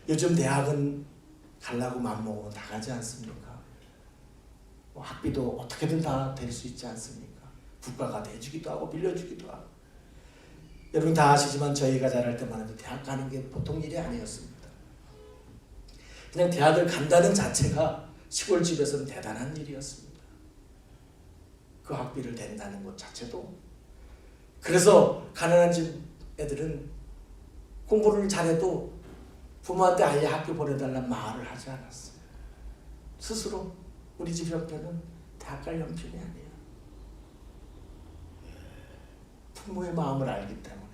요즘 대학은 가려고 맘먹으면 다 가지 않습니까? 뭐 학비도 어떻게든 다 될 수 있지 않습니까? 국가가 대주기도 하고 빌려주기도 하고. 여러분 다 아시지만 저희가 잘할 때만 해도 대학 가는 게 보통 일이 아니었습니다. 그냥 대학을 간다는 자체가 시골집에서는 대단한 일이었습니다. 그 학비를 댄다는 것 자체도. 그래서 가난한 집 애들은 공부를 잘해도 부모한테 아예 학교 보내달라는 말을 하지 않았어요. 스스로 우리 집 형편은 대학 갈 형편이 아니에요. 부모의 마음을 알기 때문에,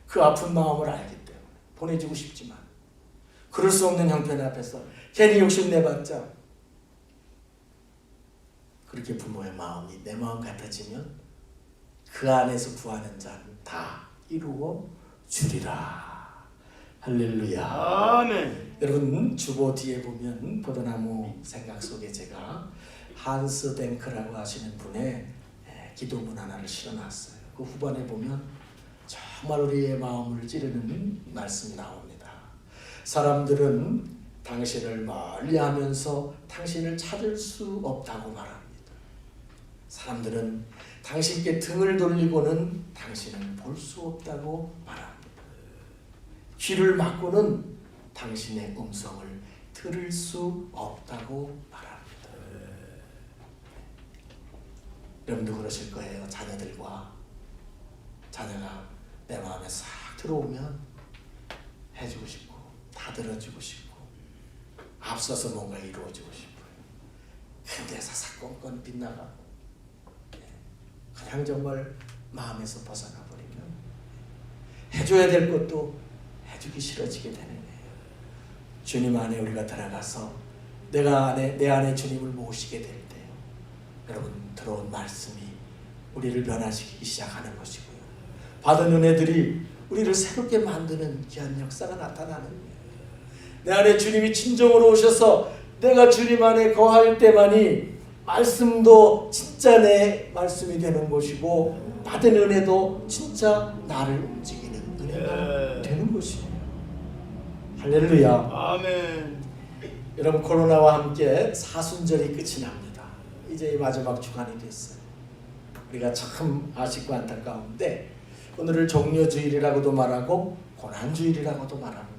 그 아픈 마음을 알기 때문에 보내주고 싶지만 그럴 수 없는 형편 앞에서 괜히 욕심내봤자, 그렇게 부모의 마음이 내 마음 같아지면 그 안에서 구하는 자는 다 이루어 주리라. 할렐루야. 아멘. 여러분 주보 뒤에 보면 포도나무 생각 속에 제가 한스 댕크라고 하시는 분의 기도문 하나를 실어놨어요. 그 후반에 보면 정말 우리의 마음을 찌르는 말씀이 나옵니다. 사람들은 당신을 멀리하면서 당신을 찾을 수 없다고 말합니다. 사람들은 당신께 등을 돌리고는 당신을 볼 수 없다고 말합니다. 귀를 막고는 당신의 음성을 들을 수 없다고 말합니다. 여러분도 그러실 거예요. 자녀들과 자녀가 내 마음에 싹 들어오면 해주고 싶고 다 들어주고 싶고 앞서서 뭔가 이루어지고 싶어요. 근데 사사건건 빗나가고 그냥 정말 마음에서 벗어나 버리면 해줘야 될 것도 해주기 싫어지게 되는 거예요. 주님 안에 우리가 들어가서 내 안에 주님을 모시게 될 때요, 여러분 들어온 말씀이 우리를 변화시키기 시작하는 것이고요, 받은 은혜들이 우리를 새롭게 만드는 귀한 역사가 나타나는 거예요. 내 안에 주님이 진정으로 오셔서 내가 주님 안에 거할 때만이 말씀도 진짜 내 말씀이 되는 것이고 받은 은혜도 진짜 나를 움직이는 은혜가 되는 것이에요. 할렐루야. 아멘. 여러분 코로나와 함께 사순절이 끝이 납니다. 이제 마지막 주간이 됐어요. 우리가 참 아쉽고 안타까운데 오늘을 종려주일이라고도 말하고 고난주일이라고도 말합니다.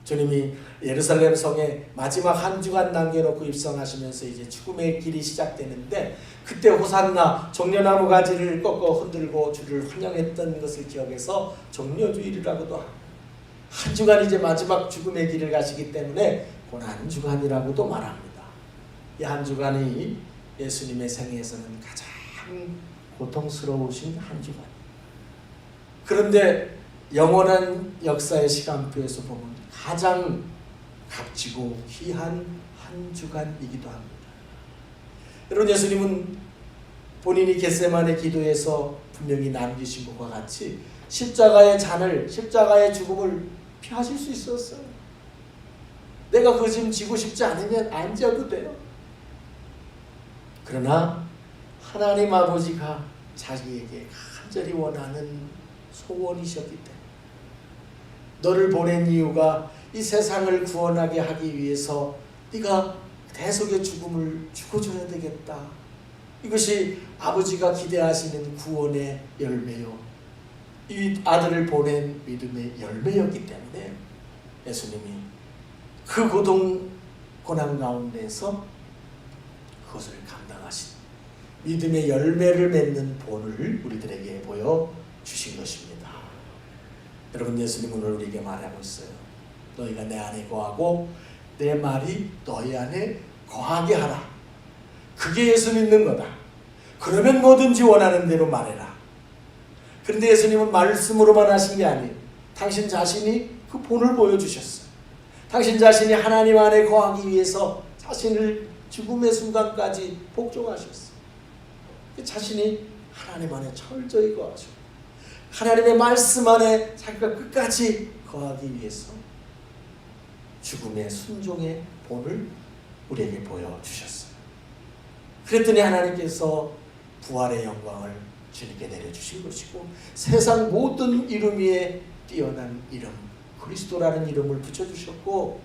주님이 예루살렘 성에 마지막 한 주간 남겨놓고 입성하시면서 이제 죽음의 길이 시작되는데, 그때 호산나 종려나무 가지를 꺾어 흔들고 주를 환영했던 것을 기억해서 종려주일이라고도 하고, 한 주간 이제 마지막 죽음의 길을 가시기 때문에 고난주간이라고도 말합니다. 이 한 주간이 예수님의 생애에서는 가장 고통스러우신 한 주간. 그런데 영원한 역사의 시간표에서 보면 가장 값지고 귀한 한 주간이기도 합니다. 여러분 예수님은 본인이 겟세마네 기도에서 분명히 남기신 것과 같이 십자가의 잔을, 십자가의 죽음을 피하실 수 있었어요. 내가 그 짐 지고 싶지 않으면 안 지어도 돼요. 그러나 하나님 아버지가 자기에게 간절히 원하는 소원이셨기 때문에 너를 보낸 이유가 이 세상을 구원하게 하기 위해서 네가 대속의 죽음을 죽어줘야 되겠다. 이것이 아버지가 기대하시는 구원의 열매요, 이 아들을 보낸 믿음의 열매였기 때문에 예수님이 그 고통 고난 가운데서 그것을 감당하신 믿음의 열매를 맺는 본을 우리들에게 보여주신 것입니다. 여러분, 예수님은 오늘 우리에게 말하고 있어요. 너희가 내 안에 거하고 내 말이 너희 안에 거하게 하라. 그게 예수 믿는 거다. 그러면 뭐든지 원하는 대로 말해라. 그런데 예수님은 말씀으로만 하신 게 아니에요. 당신 자신이 그 본을 보여주셨어요. 당신 자신이 하나님 안에 거하기 위해서 자신을 죽음의 순간까지 복종하셨어요. 자신이 하나님 안에 철저히 거하셨고 하나님의 말씀 안에 자기가 끝까지 거하기 위해서 죽음의 순종의 본을 우리에게 보여주셨어요. 그랬더니 하나님께서 부활의 영광을 주님께 내려주신 것이고 세상 모든 이름 위에 뛰어난 이름 그리스도라는 이름을 붙여주셨고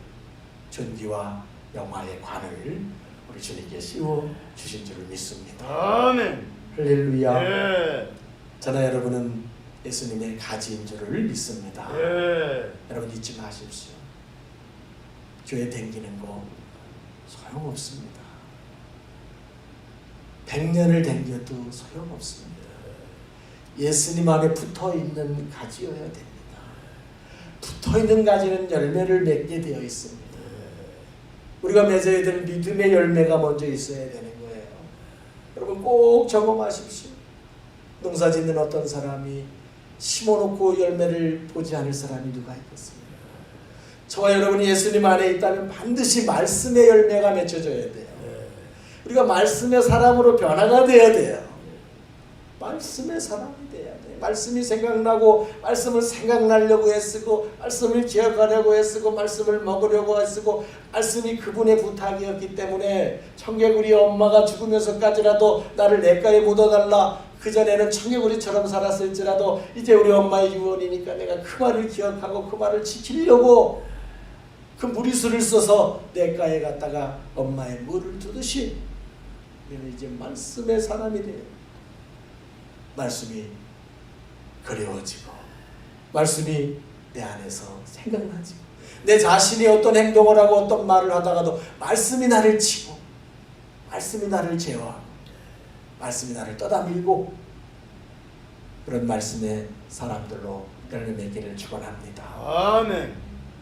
존귀와 영화의 관을 우리 주님께 씌워주신 줄을 믿습니다. 아멘. 할렐루야. 예. 저나 여러분은 예수님의 가지인 줄을 믿습니다. 예. 여러분 잊지 마십시오. 교회 댕기는 거 소용없습니다. 100년을 댕겨도 소용없습니다. 예수님 안에 붙어있는 가지여야 됩니다. 붙어있는 가지는 열매를 맺게 되어 있습니다. 우리가 맺어야 될 믿음의 열매가 먼저 있어야 되는 거예요. 여러분 꼭 점검하십시오. 농사 짓는 어떤 사람이 심어놓고 열매를 보지 않을 사람이 누가 있겠습니까? 저와 여러분이 예수님 안에 있다면 반드시 말씀의 열매가 맺혀져야 돼요. 우리가 말씀의 사람으로 변화가 되어야 돼요. 말씀의 사람이 돼야 돼요. 말씀이 생각나고 말씀을 생각나려고 애쓰고 말씀을 기억하려고 애쓰고 말씀을 먹으려고 애쓰고 말씀이 그분의 부탁이었기 때문에 청개구리 엄마가 죽으면서까지라도 나를 내가에 묻어달라. 그전에는 청개구리처럼 살았을지라도 이제 우리 엄마의 유언이니까 내가 그 말을 기억하고 그 말을 지키려고 그 무리수를 써서 내가에 갔다가 엄마의 물을 두듯이 우리는 이제 말씀의 사람이 돼요. 말씀이 그리워지고 말씀이 내 안에서 생각나지고 내 자신이 어떤 행동을 하고 어떤 말을 하다가도 말씀이 나를 치고 말씀이 나를 제어하고 말씀이 나를 떠다밀고 그런 말씀의 사람들로 열매 맺기를 축원합니다. 아멘.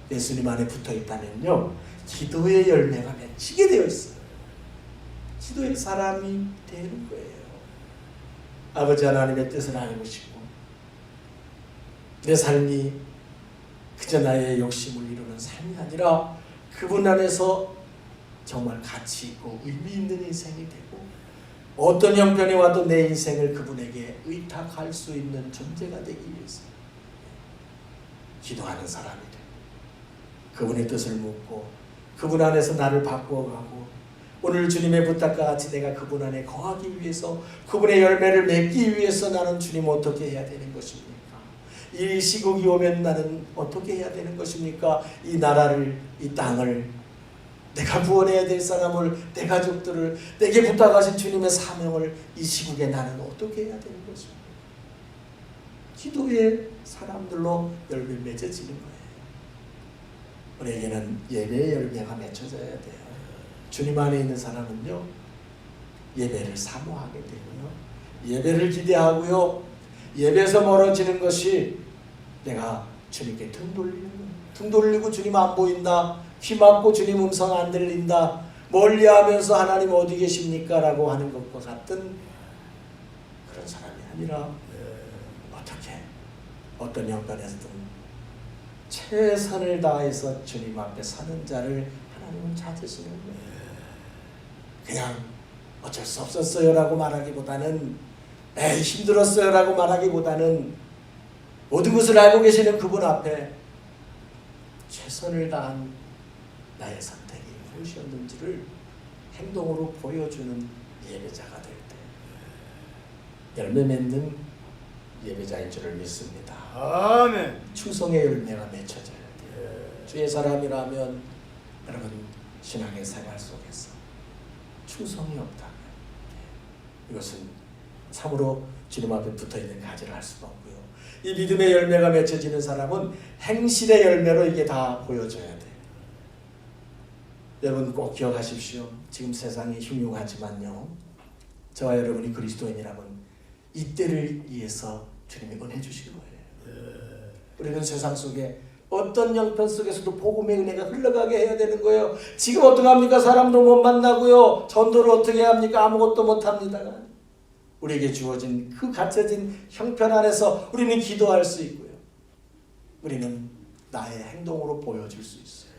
예수님 안에 붙어 있다면요 기도의 열매가 맺히게 되어 있어요. 기도의 사람이 되는 거예요. 아버지 하나님의 뜻을 알고싶고 내 삶이 그저 나의 욕심을 이루는 삶이 아니라 그분 안에서 정말 가치 있고 의미 있는 인생이 되고 어떤 형편이 와도 내 인생을 그분에게 의탁할 수 있는 존재가 되기 위해서 기도하는 사람이 되고 그분의 뜻을 묻고 그분 안에서 나를 바꾸어가고 오늘 주님의 부탁과 같이 내가 그분 안에 거하기 위해서 그분의 열매를 맺기 위해서 나는 주님 어떻게 해야 되는 것입니까? 이 시국이 오면 나는 어떻게 해야 되는 것입니까? 이 나라를 이 땅을 내가 구원해야 될 사람을 내 가족들을 내게 부탁하신 주님의 사명을 이 시국에 나는 어떻게 해야 되는 것입니까? 기도의 사람들로 열매 맺어지는 거예요. 우리에게는 예배의 열매가 맺혀져야 돼요. 주님 안에 있는 사람은요 예배를 사모하게 되고요 예배를 기대하고요 예배에서 멀어지는 것이 내가 주님께 등 돌리는 거예요. 등 돌리고 주님 안 보인다 귀 막고 주님 음성 안 들린다 멀리하면서 하나님 어디 계십니까? 라고 하는 것과 같은 그런 사람이 아니라 어떻게 어떤 형편에서든 최선을 다해서 주님 앞에 사는 자를 하나님은 찾으시는 거예요. 그냥 어쩔 수 없었어요라고 말하기보다는 에이 힘들었어요라고 말하기보다는 모든 것을 알고 계시는 그분 앞에 최선을 다한 나의 선택이 무엇이었는지를 행동으로 보여주는 예배자가 될 때 열매 맺는 예배자인 줄을 믿습니다. 아멘. 충성의 열매가 맺혀져야 돼요. 주의 사람이라면 여러분 신앙의 생활 속에서 충성이 없다면 이것은 참으로 주님 앞에 붙어있는 가지를 할 수가 없고요. 이 믿음의 열매가 맺혀지는 사람은 행실의 열매로 이게 다 보여져야 돼요. 여러분 꼭 기억하십시오. 지금 세상이 흉흉하지만요. 저와 여러분이 그리스도인이라면 이때를 위해서 주님이 은혜 주신 거예요. 우리는 세상 속에 어떤 형편 속에서도 복음의 은혜가 흘러가게 해야 되는 거예요. 지금 어떡합니까? 사람도 못 만나고요. 전도를 어떻게 합니까? 아무것도 못합니다. 우리에게 주어진 그 갖춰진 형편 안에서 우리는 기도할 수 있고요. 우리는 나의 행동으로 보여줄 수 있어요.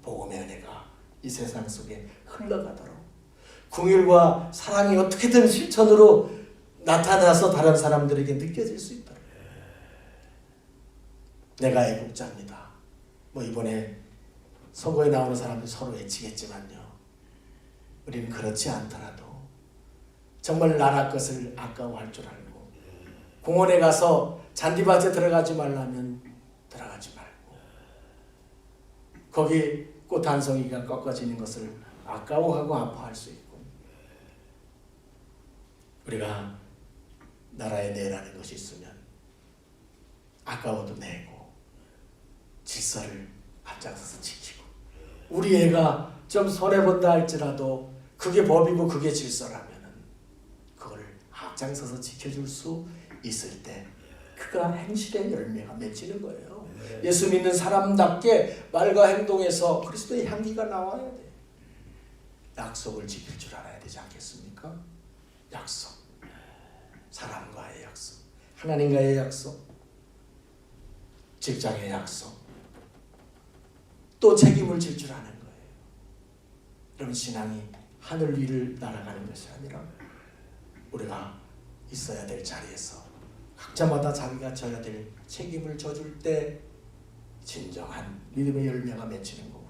복음의 은혜가 이 세상 속에 흘러가도록 긍휼과 사랑이 어떻게든 실천으로 나타나서 다른 사람들에게 느껴질 수 있도록. 내가 애국자입니다. 뭐 이번에 선거에 나오는 사람들 서로 외치겠지만요. 우리는 그렇지 않더라도 정말 나라 것을 아까워할 줄 알고 공원에 가서 잔디밭에 들어가지 말라면 들어가지 말고 거기 꽃 한 송이가 꺾어지는 것을 아까워하고 아파할 수 있고 우리가 나라에 내라는 것이 있으면 아까워도 내고 질서를 앞장서서 지키고 우리 애가 좀 손해본다 할지라도 그게 법이고 그게 질서라면은 그걸 앞장서서 지켜줄 수 있을 때 그가 행실의 열매가 맺히는 거예요. 예수 믿는 사람답게 말과 행동에서 그리스도의 향기가 나와야 돼. 약속을 지킬 줄 알아야 되지 않겠습니까? 약속, 사람과의 약속, 하나님과의 약속, 직장의 약속, 또 책임을 질 줄 아는 거예요. 여러분 신앙이 하늘 위를 날아가는 것이 아니라 우리가 있어야 될 자리에서 각자마다 자기가 져야 될 책임을 져줄 때 진정한 믿음의 열매가 맺히는 거고요.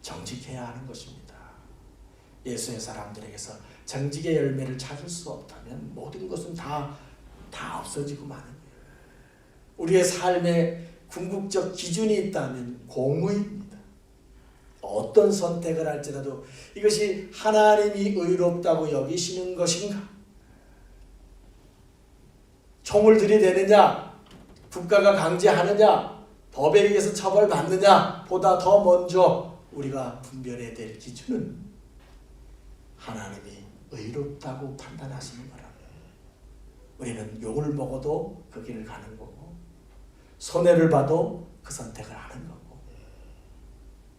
정직해야 하는 것입니다. 예수의 사람들에게서 정직의 열매를 찾을 수 없다면 모든 것은 다 없어지고 마는 거예요. 우리의 삶에 궁극적 기준이 있다면 공의입니다. 어떤 선택을 할지라도 이것이 하나님이 의롭다고 여기시는 것인가? 총을 들이대느냐? 국가가 강제하느냐? 법에 의해서 처벌받느냐? 보다 더 먼저 우리가 분별해야 될 기준은 하나님이 의롭다고 판단하시는 거라고요. 우리는 욕을 먹어도 그 길을 가는 거고 손해를 봐도 그 선택을 하는 거고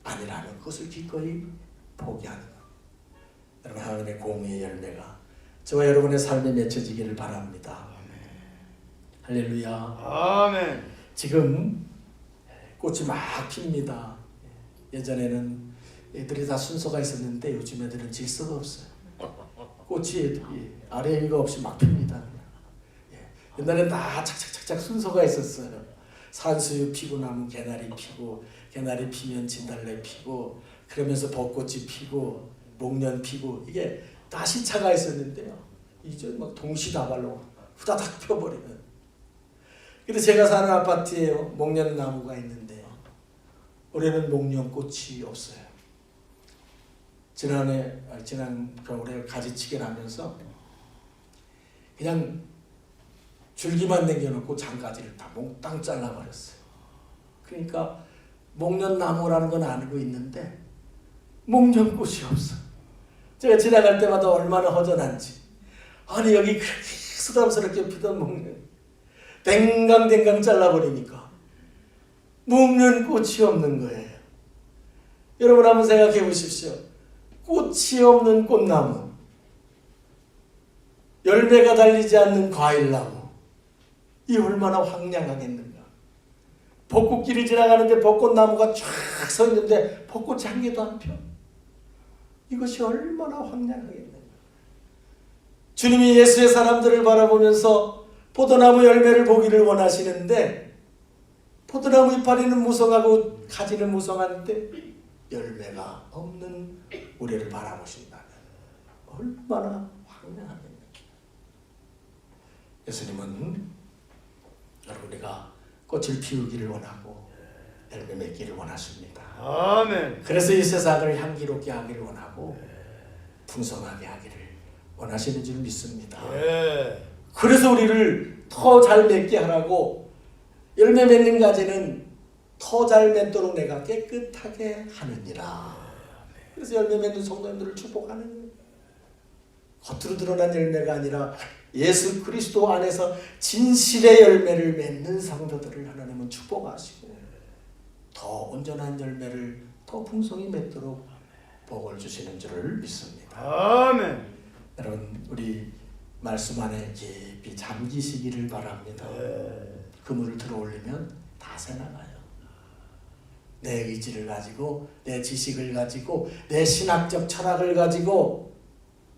아니라면 그것을 기꺼이 포기하는 거. 여러분 하나님의 공의의 열매가 저와 여러분의 삶에 맺혀지기를 바랍니다. 할렐루야. 아멘. 지금 꽃이 막 핍니다. 예전에는 애들이 다 순서가 있었는데 요즘 애들은 질서가 없어요. 꽃이 아래 위가 없이 막 핍니다. 옛날엔 다 착착착착 순서가 있었어요. 산수유 피고 나면 개나리 피고 개나리 피면 진달래 피고 그러면서 벚꽃이 피고 목련 피고 이게 다 시차가 있었는데요. 이제 막 동시다발로 후다닥 펴버리면. 근데 제가 사는 아파트에요. 목련 나무가 있는데요. 올해는 목련 꽃이 없어요. 지난 겨울에 가지치기 나면서 그냥 줄기만 남겨놓고 장가지를 다 몽땅 잘라버렸어요. 그러니까 목련나무라는 건 알고 있는데 목련꽃이 없어. 제가 지나갈 때마다 얼마나 허전한지. 아니 여기 그렇게 수담스럽게 피던 목련 댕강댕강 잘라버리니까 목련꽃이 없는 거예요. 여러분 한번 생각해 보십시오. 꽃이 없는 꽃나무, 열매가 달리지 않는 과일나무, 이 얼마나 황량하겠는가. 벚꽃길을 지나가는데 벚꽃나무가 쫙 서 있는데 벚꽃이 한 개도 안 펴. 이것이 얼마나 황량하겠는가. 주님이 예수의 사람들을 바라보면서 포도나무 열매를 보기를 원하시는데 포도나무 이파리는 무성하고 가지는 무성한데 열매가 없는 우리를 바라보신다면 얼마나 황량하겠는가. 예수님은 여러분 우리가 꽃을 피우기를 원하고 열매 맺기를 원하십니다. 아멘. 그래서 이 세상을 향기롭게 하기를 원하고 풍성하게 하기를 원하시는 줄 믿습니다. 예. 그래서 우리를 더 잘 맺게 하라고 열매 맺는 가지는 더 잘 맺도록 내가 깨끗하게 하느니라. 그래서 열매 맺는 성도님들을 축복하는 거예요. 겉으로 드러난 열매가 아니라 예수 그리스도 안에서 진실의 열매를 맺는 성도들을 하나님은 축복하시고 더 온전한 열매를 더 풍성히 맺도록 복을 주시는 줄을 믿습니다. 아멘. 여러분 우리 말씀 안에 깊이 잠기시기를 바랍니다. 그물을 들어올리면 다 새나가요. 내 의지를 가지고 내 지식을 가지고 내 신학적 철학을 가지고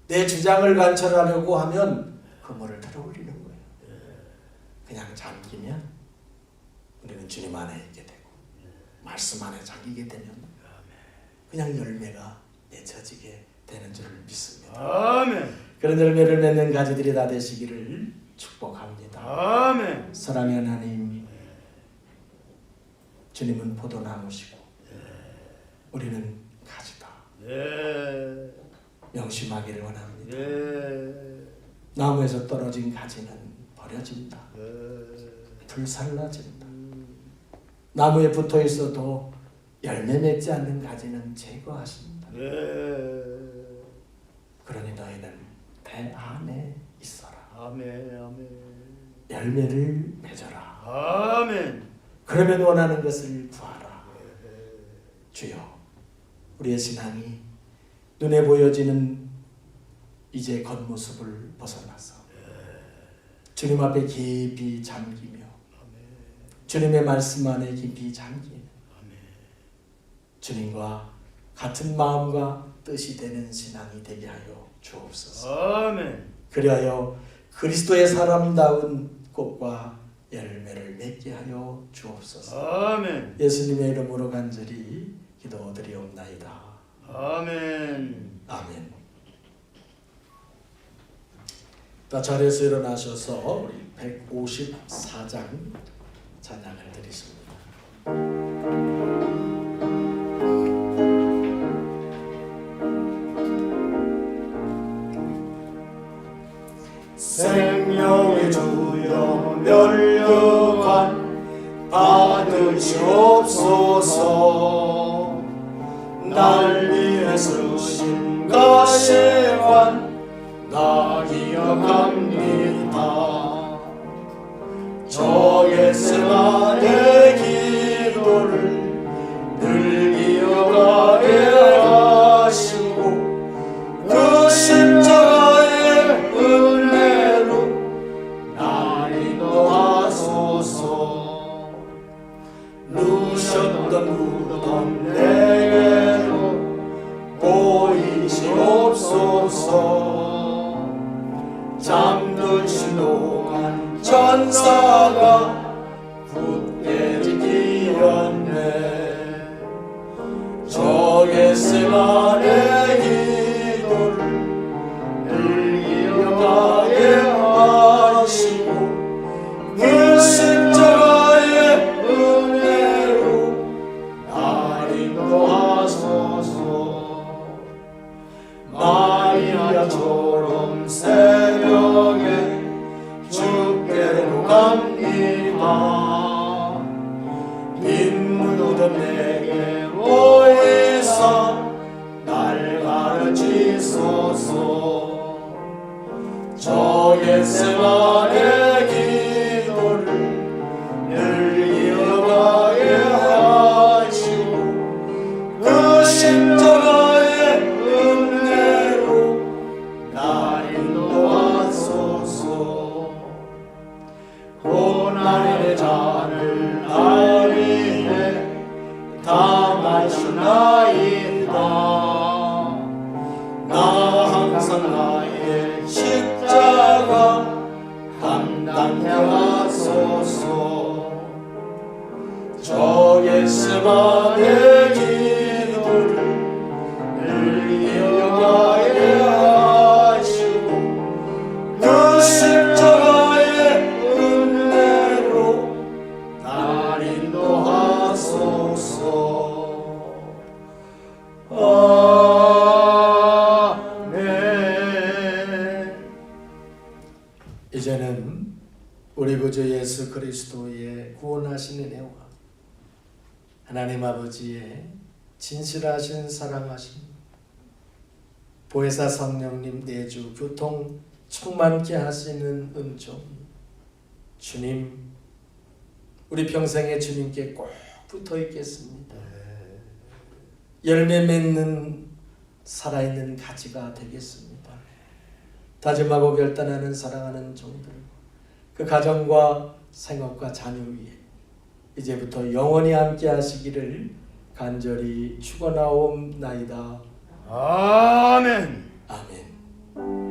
내 주장을 관철하려고 하면 그물을 들어올리는 거예요. 그냥 잠기면 우리는 주님 안에 있게 되고 말씀 안에 잠기게 되면 그냥 열매가 맺혀지게 되는 줄을 믿습니다. 아멘. 그런 열매를 맺는 가지들이 다 되시기를 축복합니다. 아멘. 사랑의 하나님, 주님은 포도나무시고 우리는 가지다. 예. 명심하기를 원합니다. 예. 나무에서 떨어진 가지는 버려진다. 예. 불살라진다. 나무에 붙어 있어도 열매 맺지 않는 가지는 제거하신다. 예. 그러니 너희는 배 안에 있어라. 아멘. 아멘. 열매를 맺어라. 아멘. 그러면 원하는 것을 구하라. 주여, 우리의 신앙이 눈에 보여지는 이제 겉모습을 벗어나서 주님 앞에 깊이 잠기며 주님의 말씀 안에 깊이 잠기며 주님과 같은 마음과 뜻이 되는 신앙이 되게 하여 주옵소서. 아멘. 그리하여 그리스도의 사람다운 꽃과 열매를 맺게 하여 주옵소서. 아멘. 예수님의 이름으로 간절히 기도드리옵나이다. 아멘. 아멘. 다 자리에서 일어나셔서 우리 154장 찬양을 드리십니다. 생명의 주여 멸류관 받으시옵소서. 날 위해 쓰신 가시관 나 기억합니다. 저의 생활의 기도를 늘 기억하게 하시고 그 십자가의 은혜로 날 인도하소서. 누셨던 무덤 내게로 보이시옵소서. 잠드신 동안 천사가 굳게 지키었네. 저의 생활의 기도를 늘 기억하게 하시고 그 십자가의 은혜로 날 인도하소서. 마리아처럼 새벽에 주께로 갑니다. 빈 무덤 내게 보이사 날 가르치소서. 저의 생활의 기도를 늘 기억하게 하시고 그 십자가의 은혜로 날 인도하소서. 고난의 잔을 날 위해 다 마시나이다. 그만의 기도를 늘 이어가게 하시고 그 십자가의 은혜로 날 인도하소서. 아멘. 이제는 우리 구주 예수 그리스도의 구원하신 은혜와 하나님 아버지의 진실하신 사랑하심, 보혜사 성령님 내주 교통 충만케 하시는 은총, 주님, 우리 평생에 주님께 꼭 붙어 있겠습니다. 열매 맺는 살아있는 가지가 되겠습니다. 다짐하고 결단하는 사랑하는 종들, 그 가정과 생업과 자녀 위에 이제부터 영원히 함께 하시기를 간절히 축원하옵나이다. 아멘. 아멘.